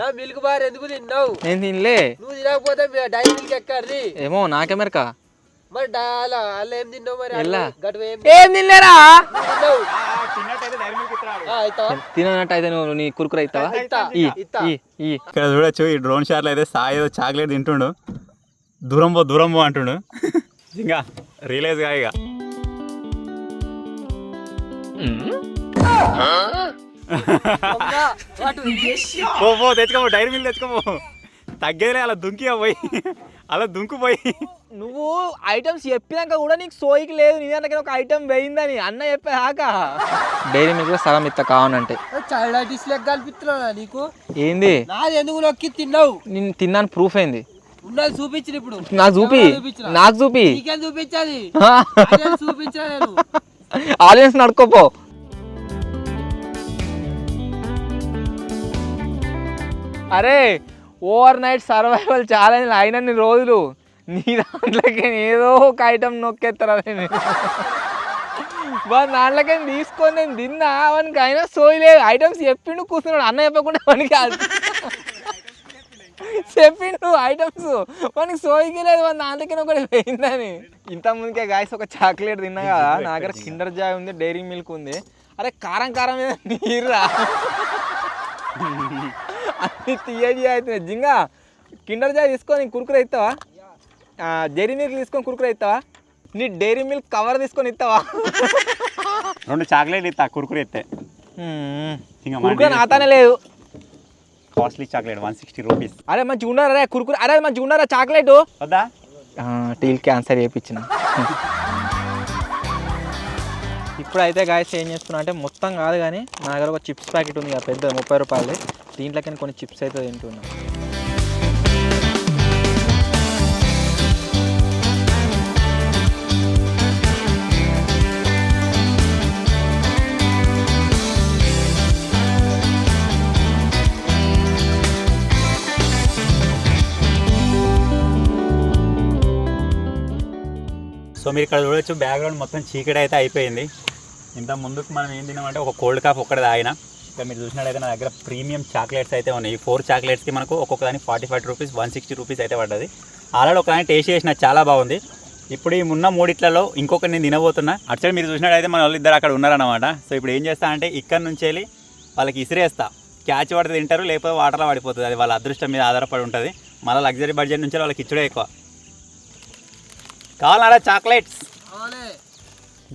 నా మిల్క్ బార్ ఎందుకు తిన్నావు? నేను తినలే. నువ్వు తినకపోతే డైరీ మిల్క్ ఎక్కడిది? ఏమో నాకెమెరకా. మరి అలా ఏం తిన్నావు? మరి ఏం తినలేరా? తినట్టు అయితే నువ్వు నీ కురుకుర ఇస్తావా? ఇక్కడ చూడొచ్చు ఈ డ్రోన్ షాట్లో అయితే సాయి ఏదో చాక్లెట్ తింటుండు. దూరం పో అంటుండు. ఇంకా రియలైజ్ గా ఇక తెచ్చుకోబో, డైరీ మిల్క్ తెచ్చుకోబో, తగ్గేదిలే. అలా దుంకుపోయి నువ్వు ఐటమ్స్ చెప్పినాక కూడా నీకు సోయికి లేదు. నీ దాంట్లో ఒక ఐటమ్ వేయిందని అన్న చెప్పాక డైరీ మిల్క్ సగం ఇస్తా కావనంటే చైల్డ్ ఆర్టిస్ట్ లెక్క కల్పిస్తున్నా నీకు. ఏంది నాది ఎందుకు నొక్కి తిన్నావు? నేను తిన్నాను ప్రూఫ్ ఏంది? ఉన్నది చూపించిన. ఇప్పుడు నాకు చూపి. నీకేం చూపించాలి? చూపించా నేను. ఆడియన్స్ నడుకోపో. అరే ఓవర్ నైట్ సర్వైవల్ ఛాలెంజ్ అయినన్ని రోజులు నీ దాంట్లోకి ఏదో ఒక ఐటమ్ నొక్కేస్తారా? వాడి దాంట్లోకి తీసుకొని నేను తిన్నా, వానికి అయినా సోయి లేదు. ఐటమ్స్ చెప్పిండు కూర్చున్నాడు, అన్న చెప్పకుండా వానికి చెప్పిండు ఐటమ్స్, వానికి సోయికి లేదు. వాడి దాంట్లోకి ఒకటి పోయిందని. ఇంత ముందుకే గాయస్ ఒక చాక్లెట్ తిన్నా కదా, నా దగ్గర కిండర్ జాయ్ ఉంది, డైరీ మిల్క్ ఉంది. అరే కారం మీద నీరురా, అన్ని తీయడి అవుతున్నాయి. జింగా కిండర్ జాయ్ తీసుకొని కురుకుర ఇస్తావా? డైరీ మిల్క్ తీసుకొని కురుకుర ఇస్తావా? నీ డైరీ మిల్క్ కవర్ తీసుకొని ఇస్తావా? 2 చాక్లెట్ ఇస్తా కురుకుర ఇస్తే. కురుకుర నాతానే లేదు. Costly chocolate 160 rupees. అరే మంచిగా ఉన్నారా కురుకుర? అరే మంచిగా ఉన్నారా చాక్లెట్? వద్దా? టీల్ క్యాన్సర్ చేయించిన. ఇప్పుడైతే గాయస్ ఏం చేస్తున్నా అంటే, మొత్తం కాదు కానీ నా దగ్గర ఒక చిప్స్ ప్యాకెట్ ఉంది కదా పెద్ద 30 రూపాయలు, దీంట్లోకి కొన్ని చిప్స్ అయితే తింటున్నా. సో మీరు ఇక్కడ చూడొచ్చు బ్యాక్గ్రౌండ్ మొత్తం చీకటి అయితే అయిపోయింది. ఇంత ముందుకు మనం ఏం తిన్నామంటే ఒక కోల్డ్ కాఫీ ఒక్కటి తాగిన. ఇక్కడ మీరు చూసినట్టయితే నా దగ్గర ప్రీమియం చాక్లెట్స్ అయితే ఉన్నాయి. 4 చాక్లెట్స్కి మనకు ఒక్కొక్కదాని 45 రూపీస్ 160 రూపీస్ అయితే పడ్డది. ఆల్రెడీ ఒకదాన్ని టేస్ట్ చేసిన చాలా బాగుంది. ఇప్పుడు ఈ ఉన్న 3 ఇంకొకటి నేను తినబోతున్నా. అటు సైడ్ మీరు చూసినట్టయితే మన వాళ్ళు ఇద్దరు అక్కడ ఉన్నారన్నమాట. సో ఇప్పుడు ఏం చేస్తా అంటే ఇక్కడ నుంచి వెళ్ళి వాళ్ళకి ఇసిరేస్తా, క్యాచ్ పడితే తింటారు, లేకపోతే వాటర్లో పడిపోతుంది. అది వాళ్ళ అదృష్టం మీద ఆధారపడి ఉంటుంది. మళ్ళీ లగ్జరీ బడ్జెట్ నుంచి వాళ్ళకి ఇచ్చుడే ఎక్కువ. కావాలన్నారా చాక్లెట్స్?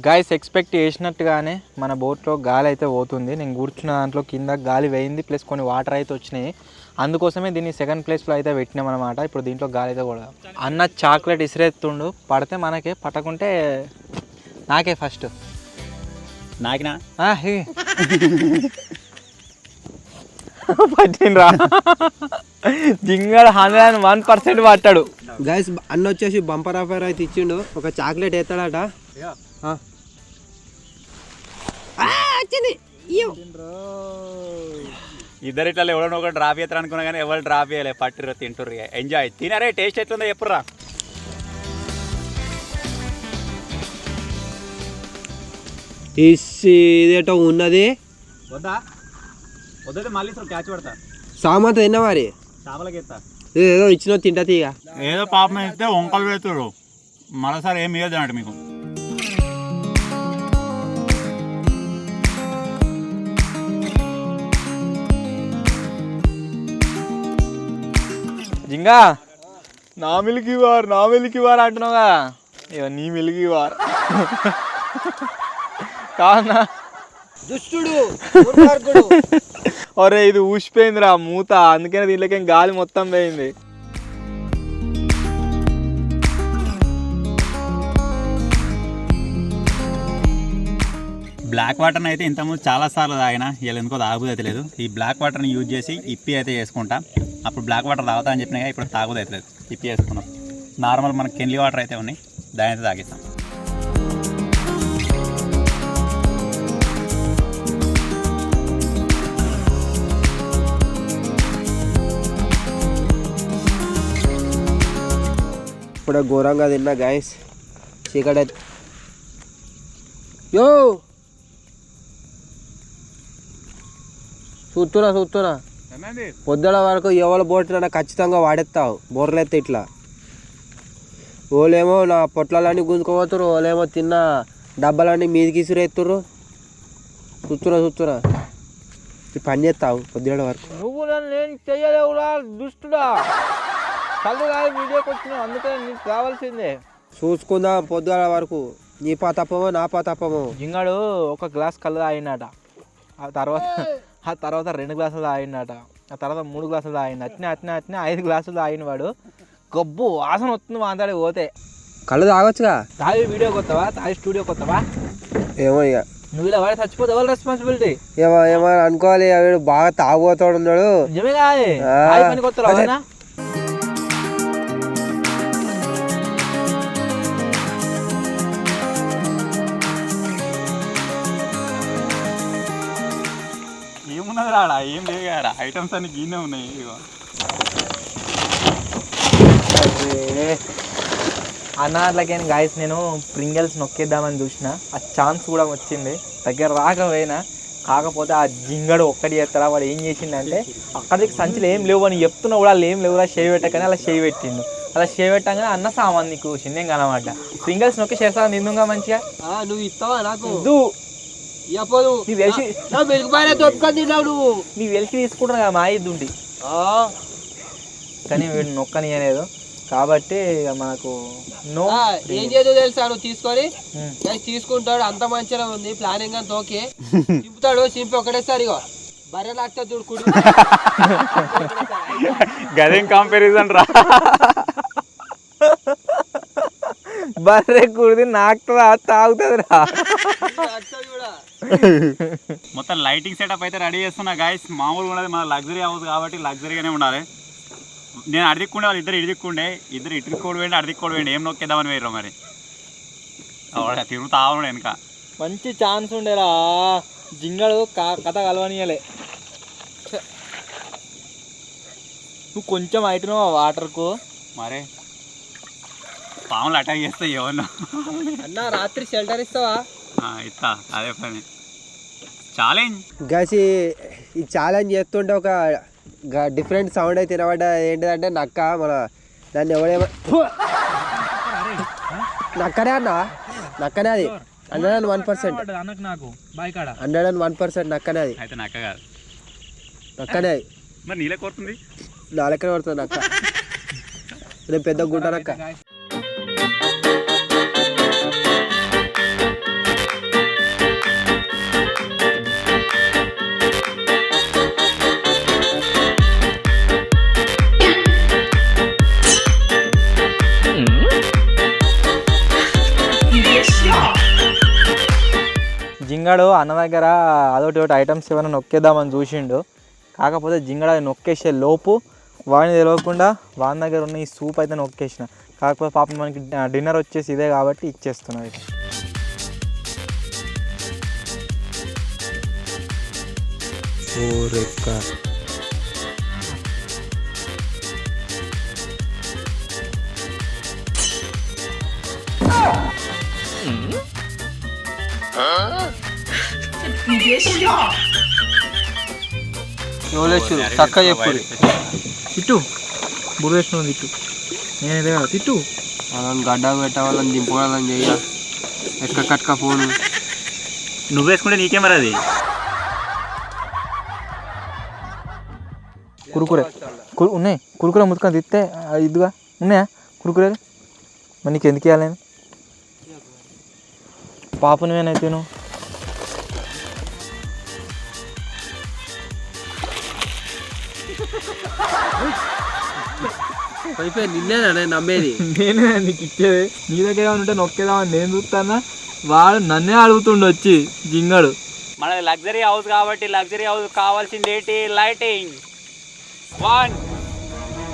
గాయస్ ఎక్స్పెక్ట్ చేసినట్టుగానే మన బోట్లో గాలి అయితే పోతుంది. నేను కూర్చున్న దాంట్లో కింద గాలి వేయింది, ప్లస్ కొన్ని వాటర్ అయితే వచ్చినాయి. అందుకోసమే దీన్ని సెకండ్ ప్లేస్లో అయితే పెట్టినాం అనమాట. ఇప్పుడు దీంట్లో గాలి అయితే కూడా అన్న చాక్లెట్ ఇసిరేస్తుండు, పడితే మనకే, పట్టకుంటే నాకే ఫస్ట్. నాకినా పట్టినరా జింగడు 101% పట్టాడు. గైస్ అన్న వచ్చేసి బంపర్ ఆఫర్ అయితే ఇచ్చిండు, ఒక చాక్లెట్ ఎత్తాడట. ఇద్దరు ఇట్లా ఎవడో ఒక డ్రాప్ చేస్తారు అనుకున్నా కానీ ఎవరు డ్రాప్ చేయలే, పట్టిర్రు తింటుర్రు. ఎంజాయ్. తినరే, టేస్ట్ ఎట్లుందో చెప్పుర్రా. ఇదేటో ఉన్నది వద్దా వద్దా మళ్ళీ క్యాచ్ పడతా. సామంత తిన్నా మరి చేపలకి ఎత్తా ఏదో ఇచ్చిన తింటా తీగ. ఏదో పాపం ఇస్తే వంకలు పెడుతురు, మరోసారి ఏమి ఇవ్వదు అన్నట్టు మీకు. జింగా నా మిల్కి వార్ అంటున్నావుగా, ఇక నీ మిల్కి వార్ కావన్నా దుష్టుడు. ఒరే ఇది ఊసిపోయిందిరా మూత, అందుకనే దీంట్లోకి గాలి మొత్తం పోయింది. బ్లాక్ వాటర్ని అయితే ఇంతకుముందు చాలాసార్లు తాగిన, ఇలా ఎందుకో తాగుబోదు అయితే లేదు. ఈ బ్లాక్ వాటర్ని యూజ్ చేసి ఇప్పి అయితే చేసుకుంటా. అప్పుడు బ్లాక్ వాటర్ తాగుతా అని చెప్పినా, ఇప్పుడు తాగుబోదు అయితే లేదు. ఇప్పి చేసుకున్నాం. నార్మల్ మనకు కెన్లీ వాటర్ అయితే ఉన్నాయి, దాని అయితే తాగిస్తాం. ఇప్పుడు ఘోరంగా తిన్నా గాయస్. చీకటి యో చూస్తున్నా పొద్దున వరకు ఎవరు బోట్లన్నా ఖచ్చితంగా వాడేస్తావు. బోర్లెత్తే ఇట్లా ఓలేమో నా పొట్లాలన్నీ గుంజుకోపోతురు, ఓలేమో తిన్న డబ్బాలన్నీ మీదికి ఇసురేస్తుర్రు. చూస్తున్నా పని చేస్తావు పొద్దున వరకు. నువ్వు నేను చెయ్యలేవురా దుష్టుడా, కళ్ళు కాదు వీడియోకి వచ్చినావు, అందుకని నీకు కావాల్సిందే. చూసుకుందాం పొద్దున వరకు, నీ పా తప్పమో నా పా తప్పమో. జింగాడు ఒక గ్లాస్ కళ్ళు తాగినట, ఆ తర్వాత 2 గ్లాసులు తాగినట, ఆ తర్వాత 3 గ్లాసులు తాగిండు. అట్నే 5 గ్లాసులు తాగిన వాడు గబ్బు వాసన వస్తుంది మాట్లాడి పోతే. కళ్ళు తాగొచ్చుగా. తాగి వీడియోకి వస్తావా, తాగి స్టూడియోకి వస్తావా? ఏమో ఇక నువ్వు ఇలా వాడి చచ్చిపోతే ఎవరు రెస్పాన్సిబిలిటీ? ఏమో అనుకోవాలి. వీడు బాగా తాగుపోతాడు ఉన్నాడు. నిజమే కాదు, పనికి వస్తారా? ఏమున్నది రాడా, ఏం లేదు కదా, ఐటమ్స్ అన్ని గిన్నె ఉన్నాయి. అన్నట్లకైనా గాయస్ నేను ప్రింగల్స్ నొక్కేద్దామని చూసిన, ఆ ఛాన్స్ కూడా వచ్చింది, దగ్గర రాకపోయినా. కాకపోతే ఆ జింగడు ఒక్కటి చేస్తారా, వాడు ఏం చేసిండంటే అక్కడికి సంచులు ఏం లేవు అని చెప్తున్నా కూడా వాళ్ళు ఏం లేవురా షేవ్ పెట్టకనే అలా షేవ్ పెట్టిండు. అలా షేవ్ పెట్టగానే అన్న సామాన్ నీకు చిన్నేం కనమాట. ప్రింగల్స్ నొక్కి చేస్తాను నిందుగా మంచిగా. నువ్వు ఇస్తావా నాకు? నీ వెలిసి తీసుకుంటున్నా కదా మా ఇద్దుంటి, కానీ వీడు నొక్కని అనేది. కాబట్టి ఇక మనకు ఏం చేద్దో తెలుసా, నువ్వు తీసుకొని తీసుకుంటాడు. అంత మంచిగా ఉంది ప్లానింగ్ అంత ఓకే. చింపుతాడు, చింపి ఒకటేసారి బర్రెలు అట్ట దుడుకుడు. గదేం కంపారిజన్ రా. బర్రె కుడిది నాకుతుందా తాగుతుంది రా. మొత్తం లైటింగ్ సెటప్ అయితే రెడీ చేస్తున్నా గాయస్. మామూలుగా ఉండదు, మన లగ్జరీ హౌస్ కాబట్టి లగ్జరీగానే ఉండాలి. నేను అడిదిక్కుండే, వాళ్ళు ఇద్దరు ఇడిదిక్కుండే, ఇద్దరు ఇటుకోడు వేయండి అడిదిక్కోడు వేయండి, ఏం నొక్కేద్దామని వేయరు మరి. తిరుగుతా ఉన్నాడు వెనక. మంచి ఛాన్స్ ఉండేరా, జింగడు కథ కలవనియలే. నువ్వు కొంచెం అయితున్నావు ఆ వాటర్కు మరే. పాములు అటాక్ చేస్తాయి ఎవరినో. అన్న రాత్రి షెల్టర్ ఇస్తావా? ఇస్తా, అదే పని. ఛాలెంజ్ గైస్, ఈ ఛాలెంజ్ చేస్తుంటే ఒక డిఫరెంట్ సౌండ్ అయితే వినబడ్డ. ఏంటిదంటే నక్క. మన దాన్ని ఎవడేమో నక్కనే అన్న, నక్కనే అది. 101%. 101% నక్కనే అది. అయితే నక్క కాదు, నక్కనే అది. మరి నీళ్ళే కోరుతుంది. నా లెక్కనే పడుతుంది నక్క. రేపు పెద్ద గుంటారక్క. జింగాడు అన్న దగ్గర అదొకటి ఒకటి ఐటమ్స్ ఏమైనా నొక్కేద్దామని చూసిండు. కాకపోతే జింగడ నొక్కేసే లోపు వాడిని తెలియకుండా వాని దగ్గర ఉన్న ఈ సూప్ అయితే నొక్కేసిన. కాకపోతే పాపం మనకి డిన్నర్ వచ్చేసి ఇదే కాబట్టి ఇచ్చేస్తున్నది. చక్కగా చెప్పు తిట్టు బుర్రేసిన తిట్టు నేనైతే కదా తిట్టు వాళ్ళని గడ్డ పెట్టవాలని దింపవాలని చెయ్య ఎక్క కట్క ఫోను నువ్వు వేసుకుంటే నీకే మరి అది కురుకురే ఉన్నాయి కురుకురే ముట్టుకొని తిత్తే ఇదిగా ఉన్నాయా కురుకురేలు మరి నీకు ఎందుకు ఇవ్వాలి పాప నువ్వేనైతే నువ్వు నిన్నేనా నమ్మేది నేనే నీకు ఇచ్చేది నీ దగ్గర ఏమైనా ఉంటే నొక్కేదామని నేను చూస్తానా వాడు నన్నే అడుగుతుండు వచ్చి జింగడు. మనది లగ్జరీ హౌస్ కాబట్టి లగ్జరీ హౌస్ కావాల్సింది ఏంటి lighting 1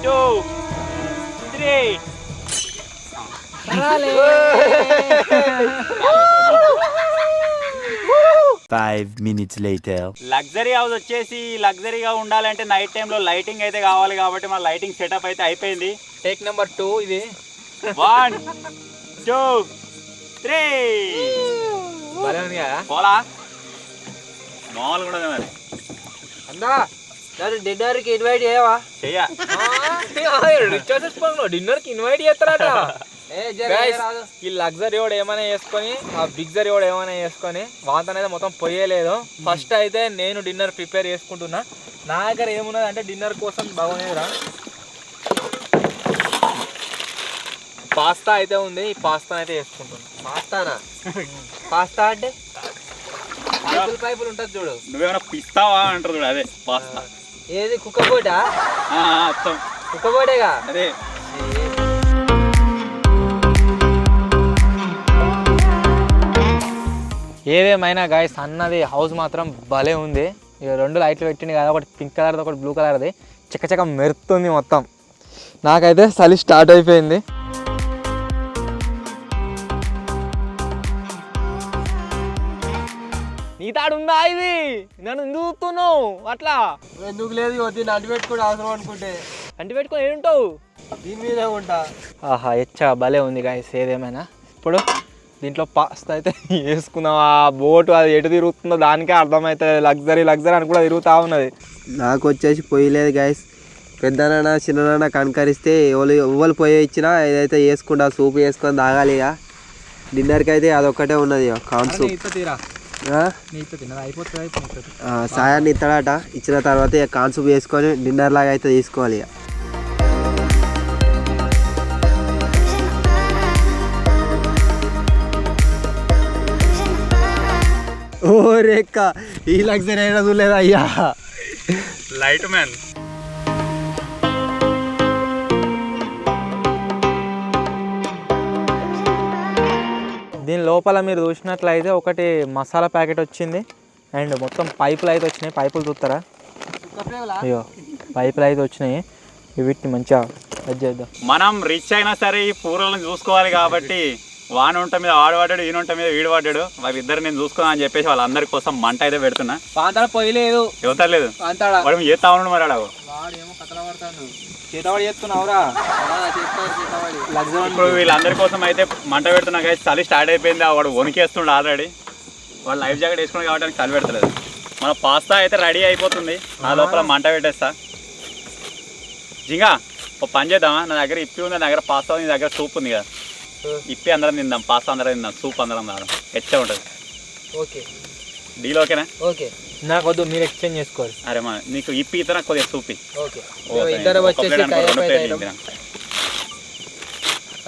2 3 5 minutes later. Luxury house వచ్చేసి లగ్జరీగా ఉండాలంటే నైట్ టైంలో లైటింగ్ అయితే కావాలి కాబట్టి మన లైటింగ్ సెటప్ అయితే అయిపోయింది. టేక్ నెంబర్ 2 ఇది 1 2 3 భలే ఉంది కదా పోలా మామూలు కూడా మరి అందా నన్ను డిన్నర్కి ఇన్వైట్ చేయవా చెయ్య డిన్నర్కి ఇన్వైట్ చేస్తారట. ఈ లగ్జరీ వాడు ఏమైనా వేసుకొని ఆ బిగ్జరీ వాడు ఏమైనా వేసుకొని వాంతనైతే మొత్తం పోయేలేదు. ఫస్ట్ అయితే నేను డిన్నర్ ప్రిపేర్ చేసుకుంటున్నా. నా దగ్గర ఏమున్నది అంటే డిన్నర్ కోసం బాగునేదిరా పాస్తా అయితే ఉంది. ఈ పాస్తా అయితే వేసుకుంటున్నా. పాస్తానా పాస్తా అంటే పైపులు ఉంటుంది చూడు నువ్వేమైనా పిస్తావా అంటారు చూడు అదే పాస్తా. ఏది కుక్కబోటా అర్థం కుక్కబోటేగా అదే. ఏదేమైనా గాయస్ అన్నది హౌస్ మాత్రం భలే ఉంది. ఇక 2 లైట్లు పెట్టింది కదా, ఒకటి పింక్ కలర్ది ఒకటి బ్లూ కలర్ది. చక్క మెరుతుంది మొత్తం. నాకైతే చలి స్టార్ట్ అయిపోయింది. నీ తాడుందా ఇది నన్ను ఎందుకు చూస్తున్నావు అట్లా? ఎందుకు లేదు అంటి పెట్టుకుంటే అవసరం అనుకుంటే అంటి పెట్టుకొని ఏడుంటావు? దీని మీదే ఉంటా. ఆహా ఎచ్చా భలే ఉంది గాయస్. ఏదేమైనా ఇప్పుడు దీంట్లో పాస్తా అయితే వేసుకున్నాం. ఆ బోటు అది ఎటు తిరుగుతుందో దానికే అర్థమవుతుంది. లగ్జరీ అని కూడా తిరుగుతూ ఉన్నది. నాకు వచ్చేసి పొయ్యలేదు గైస్. పెద్దనైనా చిన్ననైనా కనకరిస్తే ఎవరు పొయ్యి ఇచ్చినా ఏదైతే వేసుకుంటా సూప్ వేసుకొని తాగాలి. ఇక డిన్నర్కి అయితే అదొక్కటే ఉన్నది కార్న్ సూప్. సాయాన్ని ఇస్తాడట. ఇచ్చిన తర్వాత ఇక కార్న్ సూప్ వేసుకొని డిన్నర్ లాగా అయితే తీసుకోవాలి. ఇక ఓ రేక్క ఈ లగ్జరీ అయినా చూడలేదు అయ్యా. లైట్ మ్యాన్ దీని లోపల మీరు చూసినట్లయితే ఒకటి మసాలా ప్యాకెట్ వచ్చింది అండ్ మొత్తం పైపులు అయితే వచ్చినాయి. పైపులు చూస్తారా? అయ్యో పైపులు అయితే వచ్చినాయి. వీటిని మంచిగా అది చేద్దాం. మనం రిచ్ అయినా సరే ఈ పూరలను చూసుకోవాలి కాబట్టి వాన ఉంట మీద వాడు పడ్డాడు, ఈయన ఉంట మీద వీడు పడ్డాడు. వాళ్ళిద్దరు నేను చూసుకున్నా అని చెప్పేసి వాళ్ళందరి కోసం మంట అయితే పెడుతున్నా. పాంతాడ పోయలేదు ఇవ్వలేదు వాడు చేస్తా ఉన్నాడు మరి ఆడ చేతవాడు చేస్తున్నావురా. ఇప్పుడు వీళ్ళందరి కోసం అయితే మంట పెడుతున్నా కానీ చలి స్టార్ట్ అయిపోయింది. వాడు వణికేస్తుండు ఆల్రెడీ. వాడు లైఫ్ జాకెట్ వేసుకుని కాబట్టి చలి పెడతలేదు. మన పాస్తా అయితే రెడీ అయిపోతుంది. ఆ లోపల మంట పెట్టేస్తా. జింగా ఒక పని చేద్దామా? నా దగ్గర ఇప్పి ఉంది, నా దగ్గర పాస్తా ఉంది, నీ దగ్గర సూప్ ఉంది కదా. ఇప్పి అందరం తిందాం, పాస్తా అందరం తిందాం, సూప్ అందరం తాగడం ఎచ్చా ఉంటుంది. ఓకే డీల్ ఓకేనా? ఓకే నాకు వద్దు, మీరు ఎక్స్చేంజ్ చేసుకోవాలి. అరే మా నీకు ఇప్పి ఇతర కొద్దిగా సూపి. ఓకే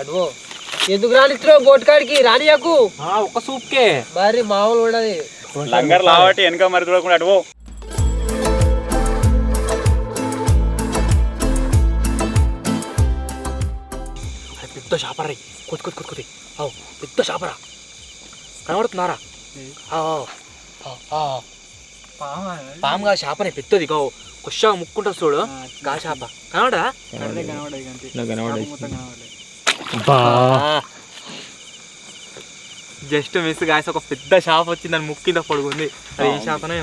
అటువో ఎందుకు రానిస్తున్నావు గోట్కాడికి రానియకు ఒక్క సూప్కే మరి మామూలు ఉండదు లంగర్ లావటి వెనక మరి చూడకుండా అటువో పెద్ద చేపరా కొద్ది పెద్ద చేపరా కనబడుతున్నారా పాముగా చేపనే పెద్దది గో కొషగా ముక్కుంటా చూడు గా చేప కనబడదా జస్ట్ మిస్ గాయస్ ఒక పెద్ద చేప వచ్చింది దాని ముక్కు కింద పడుకుంది అది ఏం చేపనే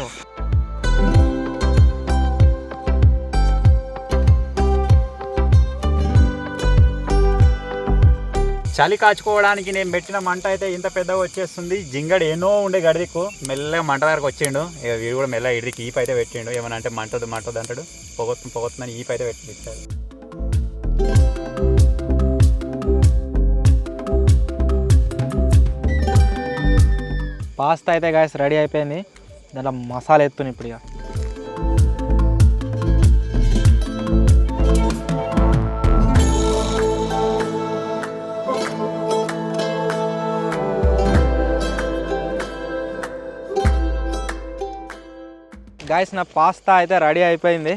చలి కాచుకోవడానికి నేను పెట్టిన మంట అయితే ఇంత పెద్దగా వచ్చేస్తుంది. జింగడు ఎన్నో ఉండే గడిదికు మెల్లగా మంట దగ్గరకు వచ్చిండు. ఇక వీడు కూడా మెల్లగా ఇడికి ఈపు అయితే పెట్టిండు. ఏమన్నా అంటే మంటది అంటాడు. పొగొత్తుందని ఈపు అయితే పెట్టించాడు. పాస్తా అయితే గాయస్ రెడీ అయిపోయింది. దాంట్లో మసాలా ఎత్తుని ఇప్పుడు ఇక గాయస్ నా పాస్తా అయితే రెడీ అయిపోయింది.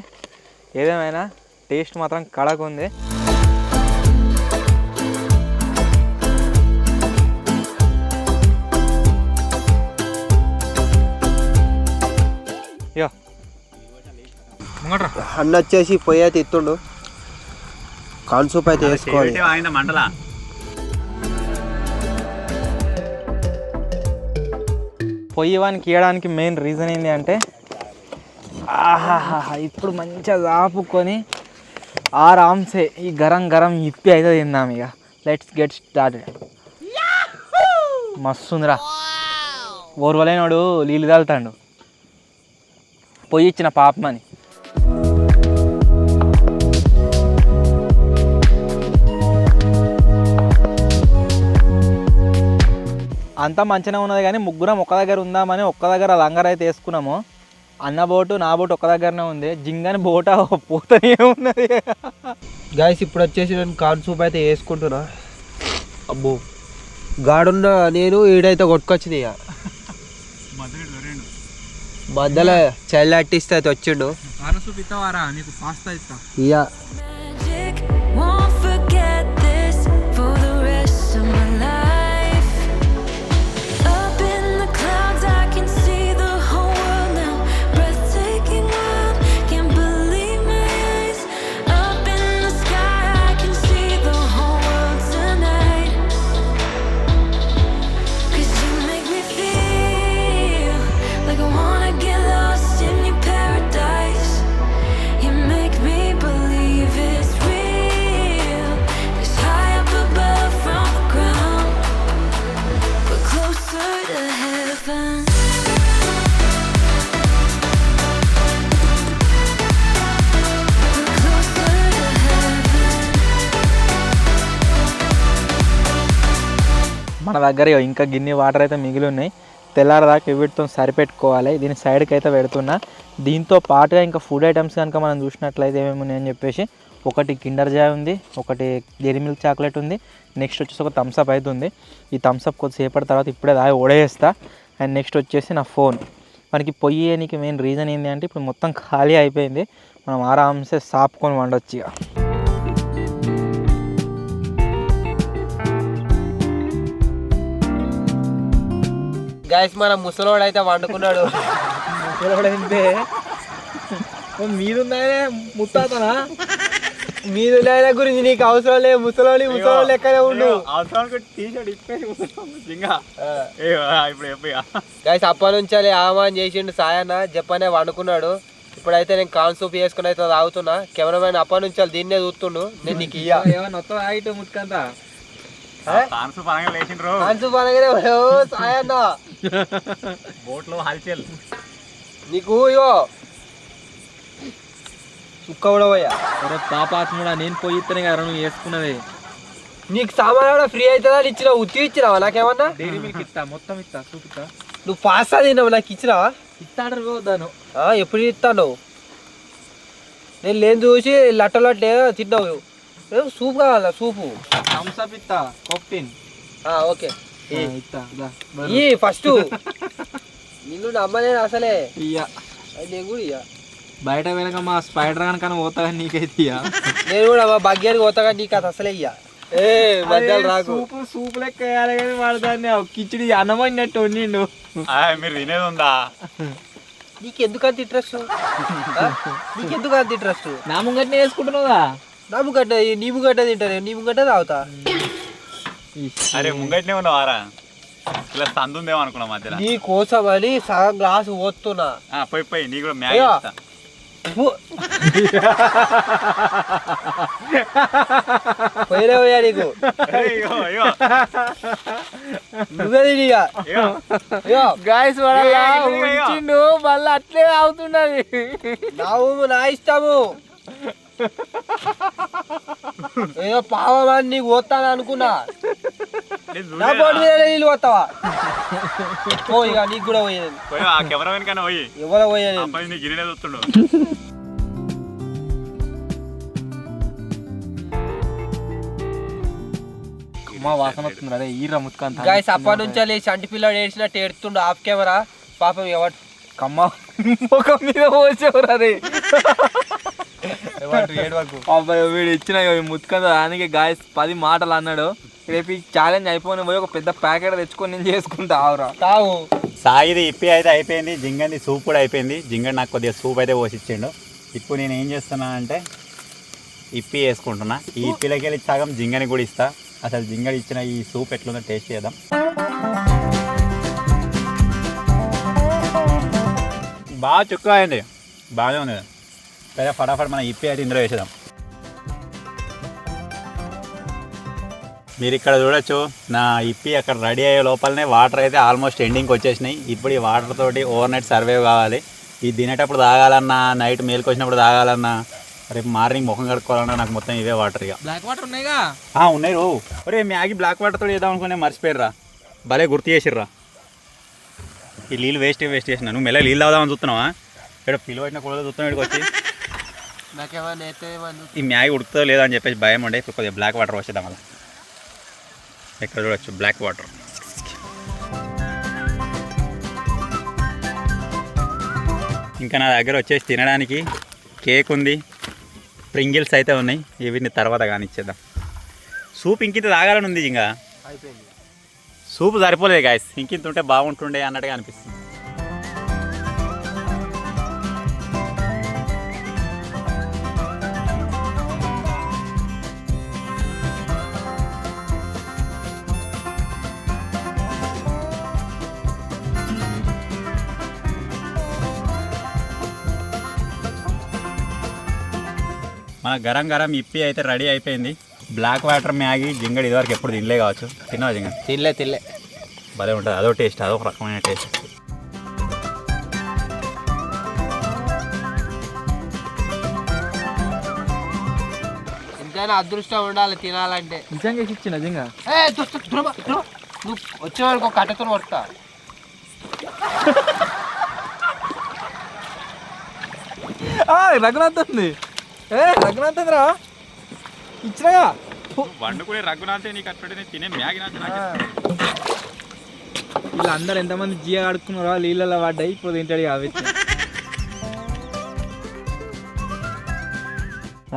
ఏదేమైనా టేస్ట్ మాత్రం కడకు ఉంది. అన్న వచ్చేసి పొయ్యి అయితే ఎత్తుండు. కార్న్ సూప్ అయితే వేసుకోవాలి. మంటలా పొయ్యి వానికి ఇవ్వడానికి మెయిన్ రీజన్ ఏంటి అంటే ఆహాహా ఇప్పుడు మంచిగా ఆపుకొని ఆరామ్సే ఈ గరం ఇప్పి అయితే తిందాం. ఇక లెట్స్ గెట్ స్టార్టెడ్. మస్తుందిరా. ఓర్వలేనోడు నీళ్ళు తాగుతాడు పొయ్యి ఇచ్చిన పాపమని. అంతా మంచిగా ఉన్నది కానీ ముగ్గురం ఒక్క దగ్గర ఉందామని ఒక్క దగ్గర లంగర్ అయితే వేసుకున్నాము. అన్న బోటు నా బోటు ఒక్క దగ్గరనే ఉంది. జింగని బోట పోతనే ఉన్నది. గాయస్ ఇప్పుడు వచ్చేసి నేను కార్న్ సూప్ అయితే వేసుకుంటున్నా. అబ్బో గాడున్న నేను ఈడైతే కొట్టుకొచ్చింది. ఇక మధ్యలో చైల్డ్ ఆర్టిస్ట్ అయితే వచ్చిండు. కార్న్ సూప్ ఇస్తావారా నీకు పాస్తా ఇస్తా. ఇక మన దగ్గర ఇంకా గిన్నె వాటర్ అయితే మిగిలి ఉన్నాయి. తెల్లారదాకా వీటితో సరిపెట్టుకోవాలి. దీని సైడ్కి అయితే పెడుతున్నా. దీంతో పాటుగా ఇంకా ఫుడ్ ఐటమ్స్ కనుక మనం చూసినట్లయితే ఏమేమి ఉన్నాయని చెప్పేసి ఒకటి కిండర్ జాయ్ ఉంది, ఒకటి డైరీ మిల్క్ చాక్లెట్ ఉంది, నెక్స్ట్ వచ్చేసి ఒక థమ్స్అప్ అయితే ఉంది. ఈ థమ్స్అప్ కొద్దిసేపటి తర్వాత ఇప్పుడే దాగి ఓడేస్తా. అండ్ నెక్స్ట్ వచ్చేసి నా ఫోన్. మనకి పొయ్యేనికి మెయిన్ రీజన్ ఏంటి అంటే ఇప్పుడు మొత్తం ఖాళీ అయిపోయింది. మనం ఆరామ్సే సాపుకొని వండొచ్చు. ఇక గాయస్ మన ముసలోడు అయితే వండుకున్నాడు. ముసలోడంటే మీదున్నాయనే ముత్తాతనా? మీదున్న గురించి నీకు అవసరం లేదు. ముసలోళ్ళు ఎక్కడే ఉండు. గాయస్ అప్పటి నుంచి ఆహ్వాన్ చేసిండు సాయన్న చెప్పనే వండుకున్నాడు. ఇప్పుడైతే నేను కార్న్ సూప్ చేసుకుని అయితే తాగుతున్నా. కెమెరామెన్ అప్పటి నుంచి దీన్నే చూస్తుండు. నేను నీకు ముట్టుకంతా సాయన్న బోట్లో హల్చల్ నీకు ఇగో చుక్క కూడా పోయా. పాపాత్ముడా నేను పోయిస్తేనే కదా నువ్వు వేసుకున్నది. నీకు సామాన్ కూడా ఫ్రీ అవుతుందా అని ఇచ్చినావు. ఉత్తి ఇచ్చినావా నాకేమన్నా? డైరీ మిల్క్ ఇస్తా, మొత్తం ఇస్తా, చూపిస్తా. నువ్వు పాస్తా తిన్నావు నాకు ఇచ్చినావా? ఇస్తాడు పోదాను. ఎప్పుడు ఇస్తాను? నేను లేని చూసి లట్టలట్లే తిన్నావు. సూప్ కావాలా సూపు థమ్స్అప్ ఇస్తా కాక్టైల్ ఓకే ఇస్తా ఈ ఫస్ట్ నిన్ను నమ్మలేదు అసలే ఇయ్య నేను కూడా ఇయ్య బయట వెనక మా స్పైడర్ కనుక పోతా నీకైతే ఇయ్య నేను కూడా మా బగ్గేరికి పోతాగా నీకు అది అసలే ఇయ్య మధ్యలో రాకు సూప్ లెక్క వేయాలి కానీ వాడు దాన్ని కిచిడి అన్నమైనట్టు వండిండు మీరు తినేది ఉందా? నీకెందుకంత ఇంట్రెస్ట్ నీకెందుకంత ఇంట్రెస్ట్ నా ముంగట్నే వేసుకుంటున్నావుగా నా ముంగట్ట నీ ముంగట్ట తింటాను నీ ముంగట్ట తాగుతా అరే ముంగట్నే ఉన్నావారా? ఇలా సందుందేమో అనుకున్నా మధ్యలో. నీ కోసం అని సగం గ్లాసు పోతున్నా పోయి నీ కూడా మ్యాగీ ఇస్తా. పోయినా పోయా నీకు అయ్యో, అయ్యో. నువ్వే తిని ఇక. ఇగో, గాయస్ ఉంచిండు మళ్ళీ అట్లే అవుతున్నది నా ఊము నా ఇష్టము ఏదో పావమని నీకు పోతాను అనుకున్నా నా బోర్డు మీద నీళ్ళు పోతావా ఓ ఇక నీకు కూడా పోయేది ఆ కెమెరా వెనకన్నా పోయి ఎవరో పోయేది నీ గిన్నె చూస్తుండు. మా వాసన వస్తుంది అదే ఈర ముత్తుకంత గాయస్ అప్పటి నుంచి చంటి పిల్లడు ఏడ్చినట్టు ఏడుతుండు ఆఫ్ కెమెరా పాపం ఎవరు కమ్మ ముఖం మీద పోసేవారు అదే ఏడవకు అబ్బాయి వీడు ఇచ్చిన ముత్తుకంత దానికి గాయస్ 10 మాటలు అన్నాడు రేపు ఈ ఛాలెంజ్ అయిపోయిన పోయి ఒక పెద్ద ప్యాకెట్ తెచ్చుకొని నేను చేసుకుంటా ఆవురా తావు సాయిది ఇప్పి అయితే అయిపోయింది, జింగంది సూప్ కూడా అయిపోయింది. జింగడి నాకు కొద్దిగా సూప్ అయితే పోసిచ్చిండు. ఇప్పుడు నేను ఏం చేస్తున్నా అంటే ఇప్పి వేసుకుంటున్నా. ఈ ఇప్పిలోకి వెళ్ళి సగం జింగని కూడా ఇస్తా. అసలు జింగడి ఇచ్చిన ఈ సూప్ ఎట్లుందో టేస్ట్ చేద్దాం. బాగా చుక్క అయింది, బాగానే ఉంది. సరే ఫటాఫట్ మనం ఇప్పి అయితే ఇందులో వేసేద్దాం. మీరు ఇక్కడ చూడొచ్చు నా ఇప్పి అక్కడ రెడీ అయ్యే లోపలనే వాటర్ అయితే ఆల్మోస్ట్ ఎండింగ్కి వచ్చేసినాయి. ఇప్పుడు ఈ వాటర్ తోటి ఓవర్ నైట్ సర్వైవ్ కావాలి. ఇది తినేటప్పుడు తాగాలన్నా, నైట్ మేలుకు వచ్చినప్పుడు తాగాలన్నా, రేపు మార్నింగ్ ముఖం కడుక్కోవాలన్నా నాకు మొత్తం ఇవే వాటర్. ఇక బ్లాక్ వాటర్ ఉన్నాయిగా ఉన్నాయి రో. ఒరే మ్యాగీ బ్లాక్ వాటర్ తోటి వేద్దాం అనుకునే మర్చిపోయారా, భలే గుర్తు చేసిర్రా. ఈ నీళ్ళు వేస్ట్ చేసిన నువ్వు మెల్ల నీళ్ళు తాగుదామని చూస్తున్నావా? ఇక్కడ పిలువ పెట్టిన కూడా చూస్తున్నావు ఇక్కడికి వచ్చి. ఈ మ్యాగీ ఉడుకుతుందో లేదో అని చెప్పేసి భయం ఉండే. ఇప్పుడు కొద్దిగా బ్లాక్ వాటర్ వచ్చేద్దాం అలా. ఇక్కడ చూడొచ్చు బ్లాక్ వాటర్. ఇంకా నా దగ్గర వచ్చేసి తినడానికి కేక్ ఉంది, ప్రింగిల్స్ అయితే ఉన్నాయి. వీటిని తర్వాత కానిచ్చేద్దాం. సూప్ ఇంకింత తాగాలని ఉంది. ఇంకా అయిపోయింది సూప్ సరిపోలేదు గాయస్, ఇంకింత ఉంటే బాగుంటుండే అన్నట్టుగా అనిపిస్తుంది. మన గరం గరం ఇప్పి అయితే రెడీ అయిపోయింది. బ్లాక్ వాటర్ మ్యాగీ జింగడి ఇదివరకు ఎప్పుడు తినలే కావచ్చు. తిన్నావా జింగడి? తినలే భలే ఉంటుంది. అదో టేస్ట్, అదొక రకమైన టేస్ట్. ఎంతైనా అదృష్టం ఉండాలి తినాలంటే. నిజంగా ఇచ్చిన నిజంగా నువ్వు వచ్చేవాడికి ఒక కట్టెతో వస్తా. రఘునాథ్ ఉంది. రఘునాథ్ రా ఇచ్చినగా వండుకునే రఘునాథే నీకు అట్లా తినే మ్యాగీ వీళ్ళందరూ ఎంతమంది జియా ఆడుకున్నారో నీళ్ళలో పడ్డాయి. ఇప్పుడు తింటాడు అవి.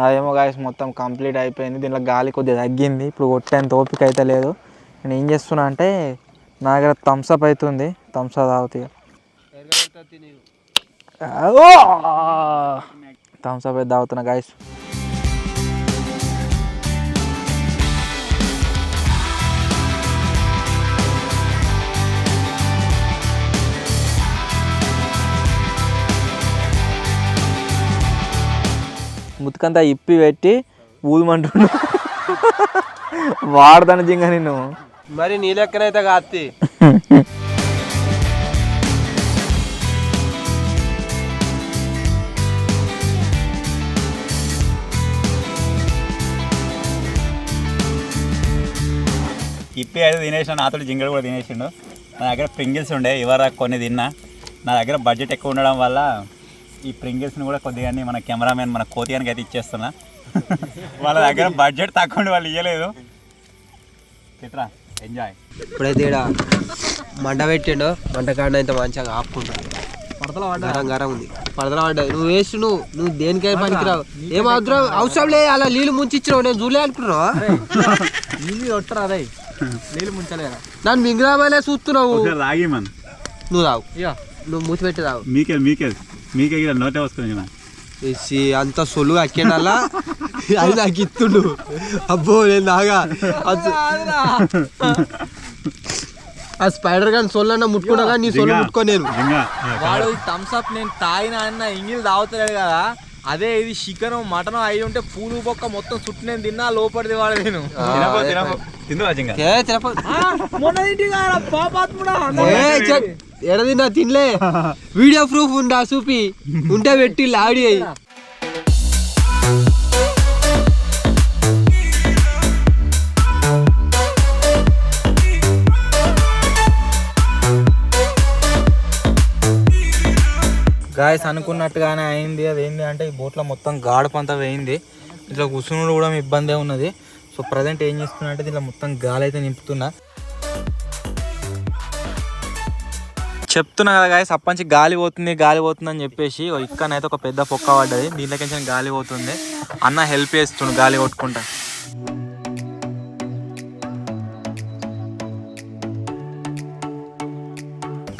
అదేమో గాయస్ మొత్తం కంప్లీట్ అయిపోయింది. దీంట్లో గాలి కొద్దిగా తగ్గింది. ఇప్పుడు కొట్టేంత ఓపిక అయితే లేదు. నేను ఏం చేస్తున్నా అంటే నా దగ్గర థమ్స్అప్ అవుతుంది, థమ్స్అప్ తాగుతాయి. థమ్స్అప్ అయితే తాగుతున్నా గాయస్. ముత్తుకంతా ఇప్పి పెట్టి ఊదుమంటుండు. వాడతాను జింగ నిన్ను. మరి నీ లెక్కనైతే కాత్తి. ఇప్పి అయితే తినేసాను, నాతో జింగడు కూడా తినేసిండు. నా దగ్గర ప్రింగిల్స్ ఉండే, ఇవరా కొన్ని తిన్నా. నా దగ్గర బడ్జెట్ ఎక్కువ ఉండడం వల్ల ఈ ప్రింగిల్స్ని కూడా కొద్దిగా మన కెమెరామెన్ మన కోతిగానికి అయితే ఇచ్చేస్తున్నా. వాళ్ళ దగ్గర బడ్జెట్ తక్కువ ఉండి వాళ్ళు ఇవ్వలేదు. ఎట్రా ఎంజాయ్. ఇప్పుడైతే ఇక్కడ మంట పెట్టిండు, మంట కాడ అయితే మంచిగా ఆపుకుంటాడు. గరం గరం ఉంది, పడతల పడ్డది. నువ్వు వేస్ట్, నువ్వు దేనికైనా పనికిరావు. ఏం అవసరం లేదు, అలా నీళ్ళు ముంచిచ్చినావు. నేను చూలే అనుకున్నావా? నీళ్ళు కొట్టరా అదే, నీళ్ళు ముంచలేదా? నన్ను మింగిరామనే చూస్తున్నావు. రాగి మన నువ్వు రావు, నువ్వు మూసి పెట్టి రావు. మీకే నోటే వస్తుంది. అంత సొల్లుగా అక్కేడల్లా అది నాకు ఇస్తుండు. అబ్బో నేను నాగా ఆ స్పైడర్ గాని సొల్లన్న ముట్టుకున్నా కానీ నీ సొల్లు ముట్టుకో. నేను వాడు థమ్స్ అప్ నేను తాగిన అన్న ఇంగిల్ తాగుతలేడు కదా, అదే ఇది చికెన్ మటన్ అయి ఉంటే పూలు బొక్క మొత్తం చుట్టూ నేను తిన్నా, లోపలిది వాడు నేను ఎడది నా తినలే. వీడియో ప్రూఫ్ ఉందా చూపి ఉంటే పెట్టి ఆడి అయ్యి. గాయస్ అనుకున్నట్టుగానే అయింది. అది ఏంటి అంటే ఈ బోట్లో మొత్తం గాడపంతా వేయింది. ఇట్లా కూర్చున్నాడు కూడా ఇబ్బందే ఉన్నది. సో ప్రజెంట్ ఏం చేస్తున్నా అంటే దీంట్లో మొత్తం గాలి అయితే నింపుతున్నా. చెప్తున్నా కదా గాయస్, అప్పంచి గాలి పోతుంది అని చెప్పేసి ఇక్కడనైతే ఒక పెద్ద పొక్క పడ్డది. దీంట్లోకి గాలి పోతుంది. అన్న హెల్ప్ చేస్తుండు గాలి కొట్టుకుంటా.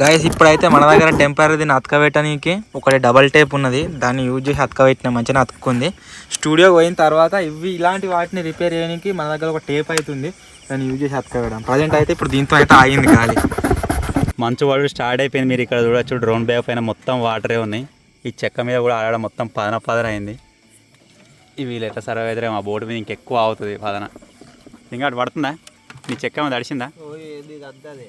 గాయస్ ఇప్పుడైతే మన దగ్గర టెంపరీ దీన్ని అతకబెట్టడానికి ఒకటి డబల్ టేప్ ఉన్నది. దాన్ని యూజ్ చేసి అతకబెట్టిన మంచిగా అతుక్కుంది. స్టూడియో పోయిన తర్వాత ఇలాంటి వాటిని రిపేర్ చేయడానికి మన దగ్గర ఒక టేప్ అవుతుంది. దాన్ని యూజ్ చేసి అతకబెట్టడం. ప్రజెంట్ అయితే ఇప్పుడు దీంతో అయితే ఆగింది గాలి. మంచు వాడు స్టార్ట్ అయిపోయింది. మీరు ఇక్కడ చూడొచ్చు, డ్రోన్ బ్యాగ్ పైన మొత్తం వాటరే ఉన్నాయి. ఈ చెక్క మీద కూడా ఆడడం మొత్తం పదన అయింది. ఇవి ఎట్లా సర్వ్ అయితే మా బోటు మీద ఇంకెక్కువ అవుతుంది పదన. ఇంకా అటు పడుతుందా? నీ చెక్క మీద తడిసిందా?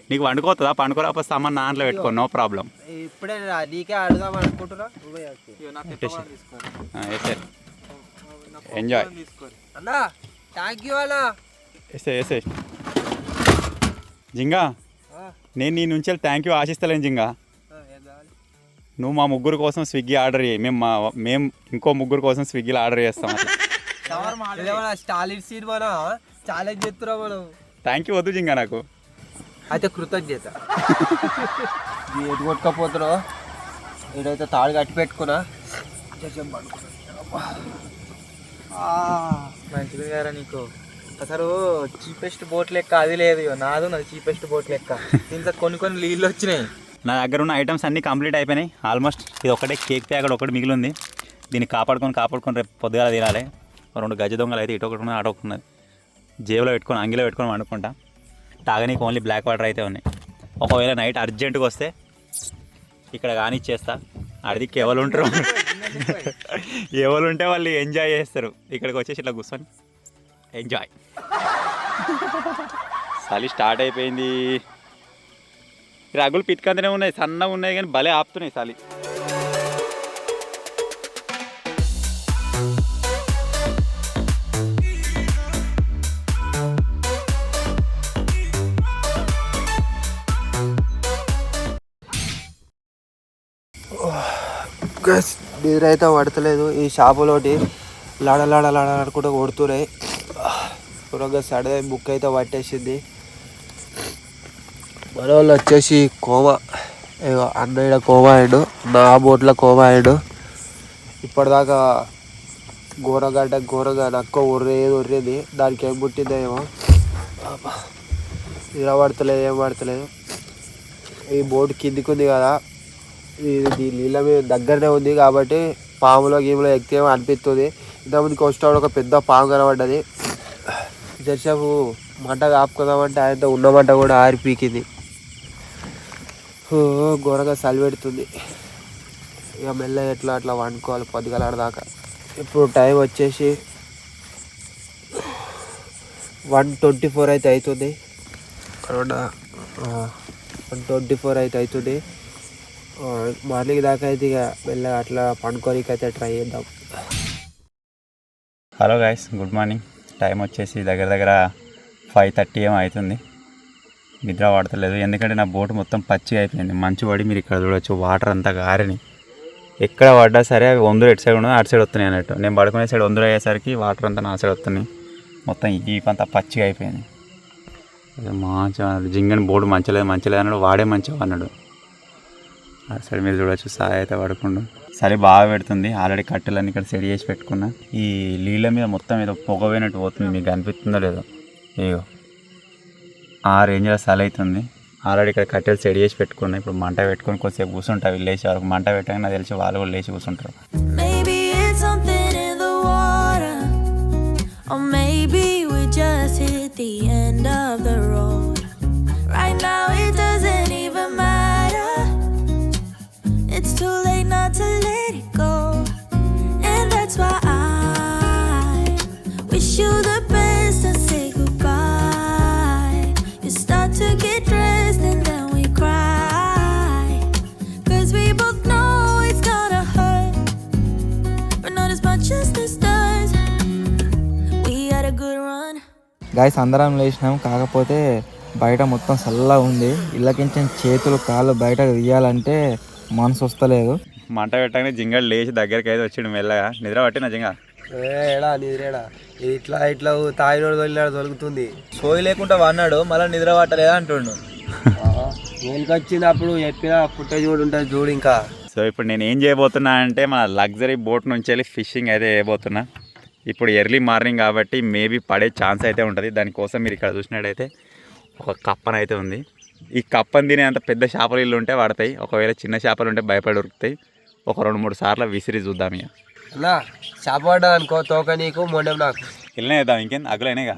నీకు వండుకోతుందా? పండుకోరాకపోతే సామాన్ దాంట్లో పెట్టుకో, నో ప్రాబ్లం. ఇప్పుడే నీకే అడుగుదాం అనుకుంటున్నా. ఎంజాయ్ అన్నా, థ్యాంక్ యూ అన్నా. వేసే జింగా, నేను నీ నుంచి థ్యాంక్ యూ ఆశిస్తలేను జింగా. నువ్వు మా ముగ్గురు కోసం స్విగ్గీ ఆర్డర్ చేయి, మేము ఇంకో ముగ్గురు కోసం స్విగ్గీలో ఆర్డర్ చేస్తాం. స్టాలిన్ సినిమా ఛాలెంజ్ చేస్తున్నా మనం. థ్యాంక్ యూ వద్దు జింగా నాకు. అయితే కృతజ్ఞత. ఎటు కొట్టుకపోతున్నావు? నేనైతే తాడు కట్టి పెట్టుకున్నా. మంచిది గారా నీకు. అసలు చీపెస్ట్ బోట్ లెక్క అది లేదు, నాది చీపెస్ట్ బోట్ లెక్క. దీంట్లో కొన్ని నీళ్ళు వచ్చినాయి. నా దగ్గర ఉన్న ఐటమ్స్ అన్నీ కంప్లీట్ అయిపోయినాయి ఆల్మోస్ట్. ఇది ఒకటే కేక్ ప్యాకెట్ ఒకటి మిగిలి ఉంది. దీన్ని కాపాడుకొని రేపు పొద్దుగాల తినాలి. 2 గజ దొంగలు అయితే ఇటు ఒకటి ఉన్నది, అటు ఒకటి ఉన్నది. జేబులో పెట్టుకొని అంగిలో పెట్టుకొని వండుకుంటా. తాగనీకి ఓన్లీ బ్లాక్ వాటర్ అయితే ఉన్నాయి. ఒకవేళ నైట్ అర్జెంటుగా వస్తే ఇక్కడ కానిచ్చేస్తా. అడికి ఎవరు ఉంటే వాళ్ళు ఎంజాయ్ చేస్తారు. ఇక్కడికి వచ్చేసి ఇట్లా కూర్చొని ఎంజాయ్. చలి స్టార్ట్ అయిపోయింది. రగులు పిట్కంతనే ఉన్నాయి, సన్నగా ఉన్నాయి కానీ భలే ఆపుతున్నాయి చలి. నిద్ర అయితే పడతలేదు. ఈ షాపులోటి లాడలాడలాడుకుంటూ కొడుతున్నాయి. త్వరగా సడదే బుక్ అయితే పట్టేసింది. మన వాళ్ళు వచ్చేసి కోమా, అన్నయ్య కోమా అయ్యాడు, నా బోట్లో కోమా అయ్యాడు. ఇప్పటిదాకా ఘోరంగా నక్క ఉర్రేది. దానికి ఏం పుట్టిందో ఏమో, నిద్ర పడతలేదు, ఏం పడతలేదు. ఈ బోట్ కిందికి ఉంది కదా, ఇది నీళ్ళ మీద దగ్గరనే ఉంది కాబట్టి పాములో గీములో ఎక్కితేమో అనిపిస్తుంది. ఇంతకుముందుకు వచ్చినప్పుడు ఒక పెద్ద పాము కనబడ్డది. జర్సేపు మంట కాపుకుందామంటే ఆయనతో ఉన్న మంట కూడా ఆరిపీకింది. ఘోరంగా చలి పెడుతుంది. ఇక మెల్ల ఎట్లా అట్లా వండుకోవాలి పొద్దుగలాడదాకా. ఇప్పుడు టైం వచ్చేసి 1:24 అయితే అవుతుంది. 1:24 అయితే అవుతుంది. మార్నింగ్ దాకా అయితే ఇక మెల్లగా అట్లా పండుకోనికి అయితే ట్రై చేద్దాం. Hello guys, good morning. Time వచ్చేసి దగ్గర 5:30 ఏమో అవుతుంది. నిద్ర పడతలేదు ఎందుకంటే నా బోటు మొత్తం పచ్చిగా అయిపోయింది. మంచు పడి మీరు ఇక్కడ చూడవచ్చు, వాటర్ అంతా గారని. ఎక్కడ పడ్డా సరే అవి వందరు ఎటు సైడ్ ఉండదు అటు సైడ్ వస్తున్నాయి అన్నట్టు. నేను పడుకునే సైడ్ వందరు అయ్యేసరికి వాటర్ అంతా నా సైడ్ వస్తున్నాయి. మొత్తం ఈ అంతా పచ్చిగా అయిపోయింది. మంచిగా జింగని బోర్డు మంచలేదు అన్నాడు, వాడే మంచిగా అన్నాడు. ఆ సైడ్ మీరు చూడవచ్చు సాయి అయితే పడుకుండు. సరే బాగా పెడుతుంది. ఆల్రెడీ కట్టెలన్నీ ఇక్కడ సెట్ చేసి పెట్టుకున్నా. ఈ నీళ్ళ మీద మొత్తం ఏదో పొగ పోయినట్టు పోతుంది, మీకు కనిపిస్తుందో లేదో. ఇగో ఆ రేంజ్లో చలి అవుతుంది. ఆల్రెడీ ఇక్కడ కట్టెలు సెట్ చేసి పెట్టుకున్నా. ఇప్పుడు మంట పెట్టుకొని కొద్దిసేపు కూర్చుంటా. వీళ్ళు లేచి వరకు మంట పెట్టాక నాకు తెలిసి వాళ్ళు కూడా లేచి కూర్చుంటారు. గాయస్ అందరం లేచినాం, కాకపోతే బయట మొత్తం చల్లగా ఉంది. ఇళ్ళకించిన చేతులు కాళ్ళు బయటకు తీయాలంటే మనసు వస్తలేదు. మంట పెట్టగానే జింగడు లేచి దగ్గరికి అయితే వచ్చిండు మెల్లగా. నిద్ర పట్టిన జింగ ఏడా నిద్రేడా ఇట్లా ఇట్లా తాగినోడు వెళ్ళాడు దొరుకుతుంది. సోయి లేకుండా వన్నాడు, మళ్ళీ నిద్ర పట్టలేదు అంటుండు. వచ్చినప్పుడు చెప్పిన ఫుటేజ్ కూడా ఉంటుంది చూడు. ఇంకా సో ఇప్పుడు నేను ఏం చేయబోతున్నా అంటే మన లగ్జరీ బోట్ నుంచి వెళ్ళి ఫిషింగ్ అయితే చేయబోతున్నా. ఇప్పుడు ఎర్లీ మార్నింగ్ కాబట్టి మేబీ పడే ఛాన్స్ అయితే ఉంటుంది. దానికోసం మీరు ఇక్కడ చూసినట్టయితే ఒక కప్పన అయితే ఉంది. ఈ కప్పని తినే అంత పెద్ద చేపలు ఇల్లు ఉంటే పడతాయి, ఒకవేళ చిన్న చేపలు ఉంటే భయపడి ఉరుకుతాయి. ఒక 2-3 సార్లు విసిరి చూద్దాం. ఇక అన్నా చేప పడ్డా అనుకో తోక నీకు మొండెం నాకు ఇల్లనే వేద్దాం. ఇంకేం అగ్గులైనాయిగా.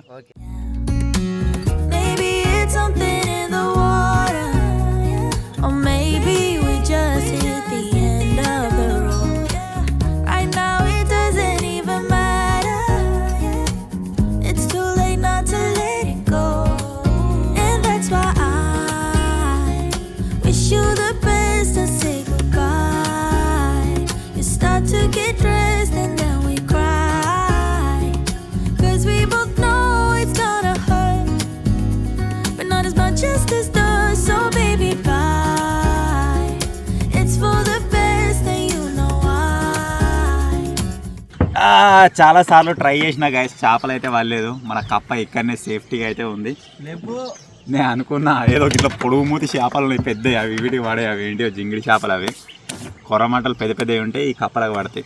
చాలా సార్లు ట్రై చేసిన గాయస్, చేపలు అయితే వాళ్ళలేదు. మన కప్ప ఇక్కడనే సేఫ్టీగా అయితే ఉంది. నేను అనుకున్నా ఏదో ఇట్లా పొడుగు మూతి చేపలు ఉన్నాయి పెద్దవి, అవి వీటికి పడే అవి ఏంటి జింగిడి చేపలు, అవి కొర్రమంటలు పెద్ద పెద్దవి ఉంటాయి, ఈ కప్పలకు పడతాయి.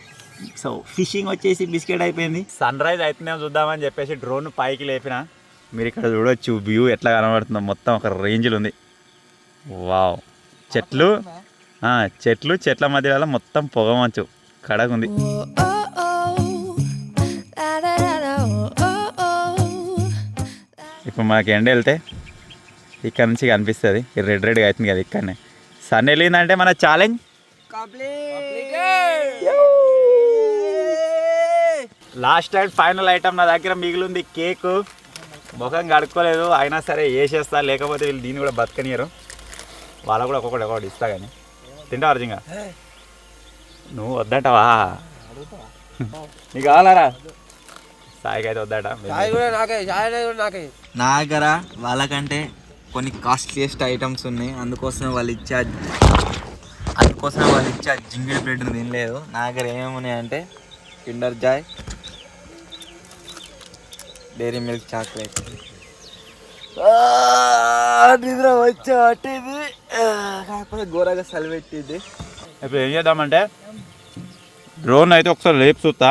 సో ఫిషింగ్ వచ్చేసి బిస్కెట్ అయిపోయింది. సన్ రైజ్ అయితేనే చూద్దామని చెప్పేసి డ్రోన్ పైకి లేపిన. మీరు ఇక్కడ చూడొచ్చు వ్యూ ఎట్లా కనబడుతుందో, మొత్తం ఒక రేంజ్లో ఉంది. వావ్, చెట్ల మధ్యలో మొత్తం పొగ మంచు కడగుంది. ఇప్పుడు మనకి ఎండ వెళ్తే ఇక్కడ నుంచి కనిపిస్తుంది, రెడ్గా అవుతుంది కదా ఇక్కడనే. సన్ వెళ్ళిందంటే మన challenge last and final item నా దగ్గర మిగిలింది కేకు. ముఖం కడుక్కోలేదు, అయినా సరే వేసేస్తా, లేకపోతే వీళ్ళు దీన్ని కూడా బతకనియరు. వాళ్ళకు కూడా ఒక్కొక్కటి ఇస్తా. కానీ తింటావు అర్జుంగా? నువ్వు వద్దంటావా? నీకు కావాలరా? సాయికి అయితే వద్దట. నా దగ్గర వాళ్ళకంటే కొన్ని కాస్ట్లీయెస్ట్ ఐటమ్స్ ఉన్నాయి, అందుకోసమే వాళ్ళు ఇచ్చే జింగిడి బ్రెడ్ని తినలేదు. నా దగ్గర ఏమేమి ఉన్నాయంటే Kinder Joy, Dairy Milk chocolate. నిద్ర వచ్చే పట్టింది, కాకపోతే ఘోరంగా చలి పెట్టింది. ఇప్పుడు ఏం చేద్దామంటే డ్రోన్ అయితే ఒకసారి లేపు చూస్తా.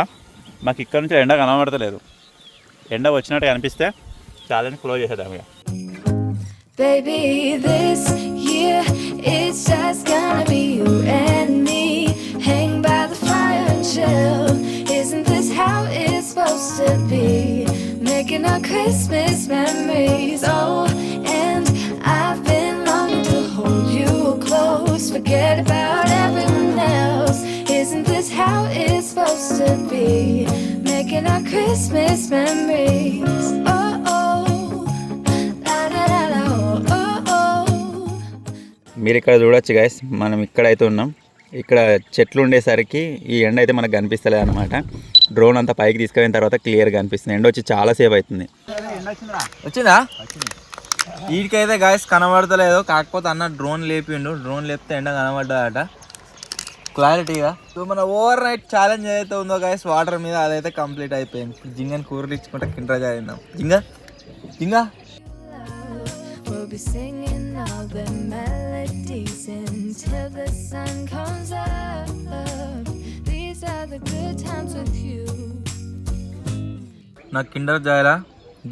మాకు ఇక్కడ నుంచి ఎండ కనబడతలేదు, ఎండ వచ్చినట్టు కనిపిస్తే ఛాలెంజ్ క్లోజ్ చేసేద్దాం. ఇక Baby, this year it's just gonna be you and me. Hang by the fire and chill. Isn't this how it's supposed to be? Making our Christmas memories. Oh, and I've been longing to hold you close. Forget about everyone else. Isn't this how it's supposed to be? Making our Christmas memories. Oh, oh, la la la la. మీరు ఇక్కడ చూడొచ్చు guys, మనం ఇక్కడైతే ఉన్నాం. ఇక్కడ చెట్లు ఉండేసరికి ఈ ఎండ అయితే మనకు కనిపిస్తలేదు అనమాట. డ్రోన్ అంతా పైకి తీసుకెళ్ళిన తర్వాత క్లియర్గా కనిపిస్తుంది. ఎండ వచ్చి చాలా సేపు అవుతుంది. వచ్చిందా? వీటికైతే గాయస్ కనబడతలేదు, కాకపోతే అన్న డ్రోన్ లేపిండు. డ్రోన్ లేపితే ఎండ కనబడ్డదట. క్లారిటీగా. సో మన ఓవర్ నైట్ ఛాలెంజ్ ఏదైతే ఉందో గైస్ వాటర్ మీద అదైతే కంప్లీట్ అయిపోయింది. జింగని కూరలు ఇచ్చుకుంటే కిండ్రా చేద్దాం. జింగా We'll be singing all the melodies until the sun comes up. These are the good times with you. నాకు కిండర్ జాయరా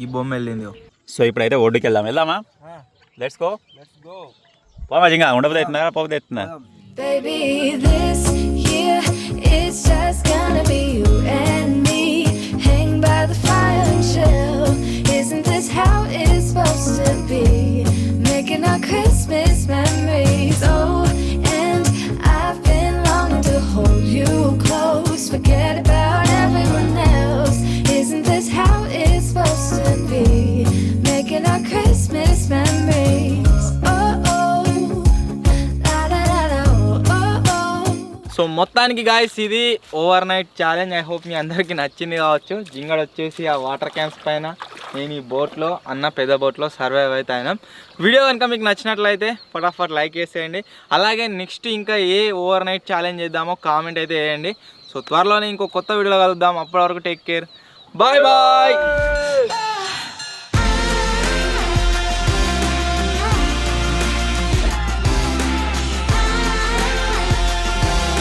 ఈ బొమ్మ వెళ్ళింది. సో ఇప్పుడైతే ఒడ్డుకి వెళ్దామా? Let's go. పోమా జింగా, ఉండబోతే ఎత్తున్నా పోతే ఎత్తున్నా. Baby, this year it's just gonna be you and me. Hang by the fire and chill. Isn't this how it's supposed to be? Making our Christmas memories. Oh, and I've been longing to hold you close. Forget about everyone else. Isn't this how it's supposed to be? Making our Christmas memories. Oh, oh. La, la, la, la, oh, oh, oh. So మొత్తానికి guys ఇది overnight challenge. I hope మీ అందరికీ నచ్చింది కావచ్చు. జింగడ్ వచ్చేసి ఆ water camps పైన, నేను ఈ బోట్లో అన్న పెద్ద బోట్లో సర్వైవ్ అయితే అయినాం. వీడియో కనుక మీకు నచ్చినట్లయితే ఫటాఫట్ లైక్ చేసేయండి. అలాగే నెక్స్ట్ ఇంకా ఏ ఓవర్ నైట్ ఛాలెంజ్ చేద్దామో కామెంట్ అయితే వేయండి. సో త్వరలోనే ఇంకో కొత్త వీడియోలో కలుద్దాం. అప్పటి వరకు టేక్ కేర్, బాయ్ బాయ్.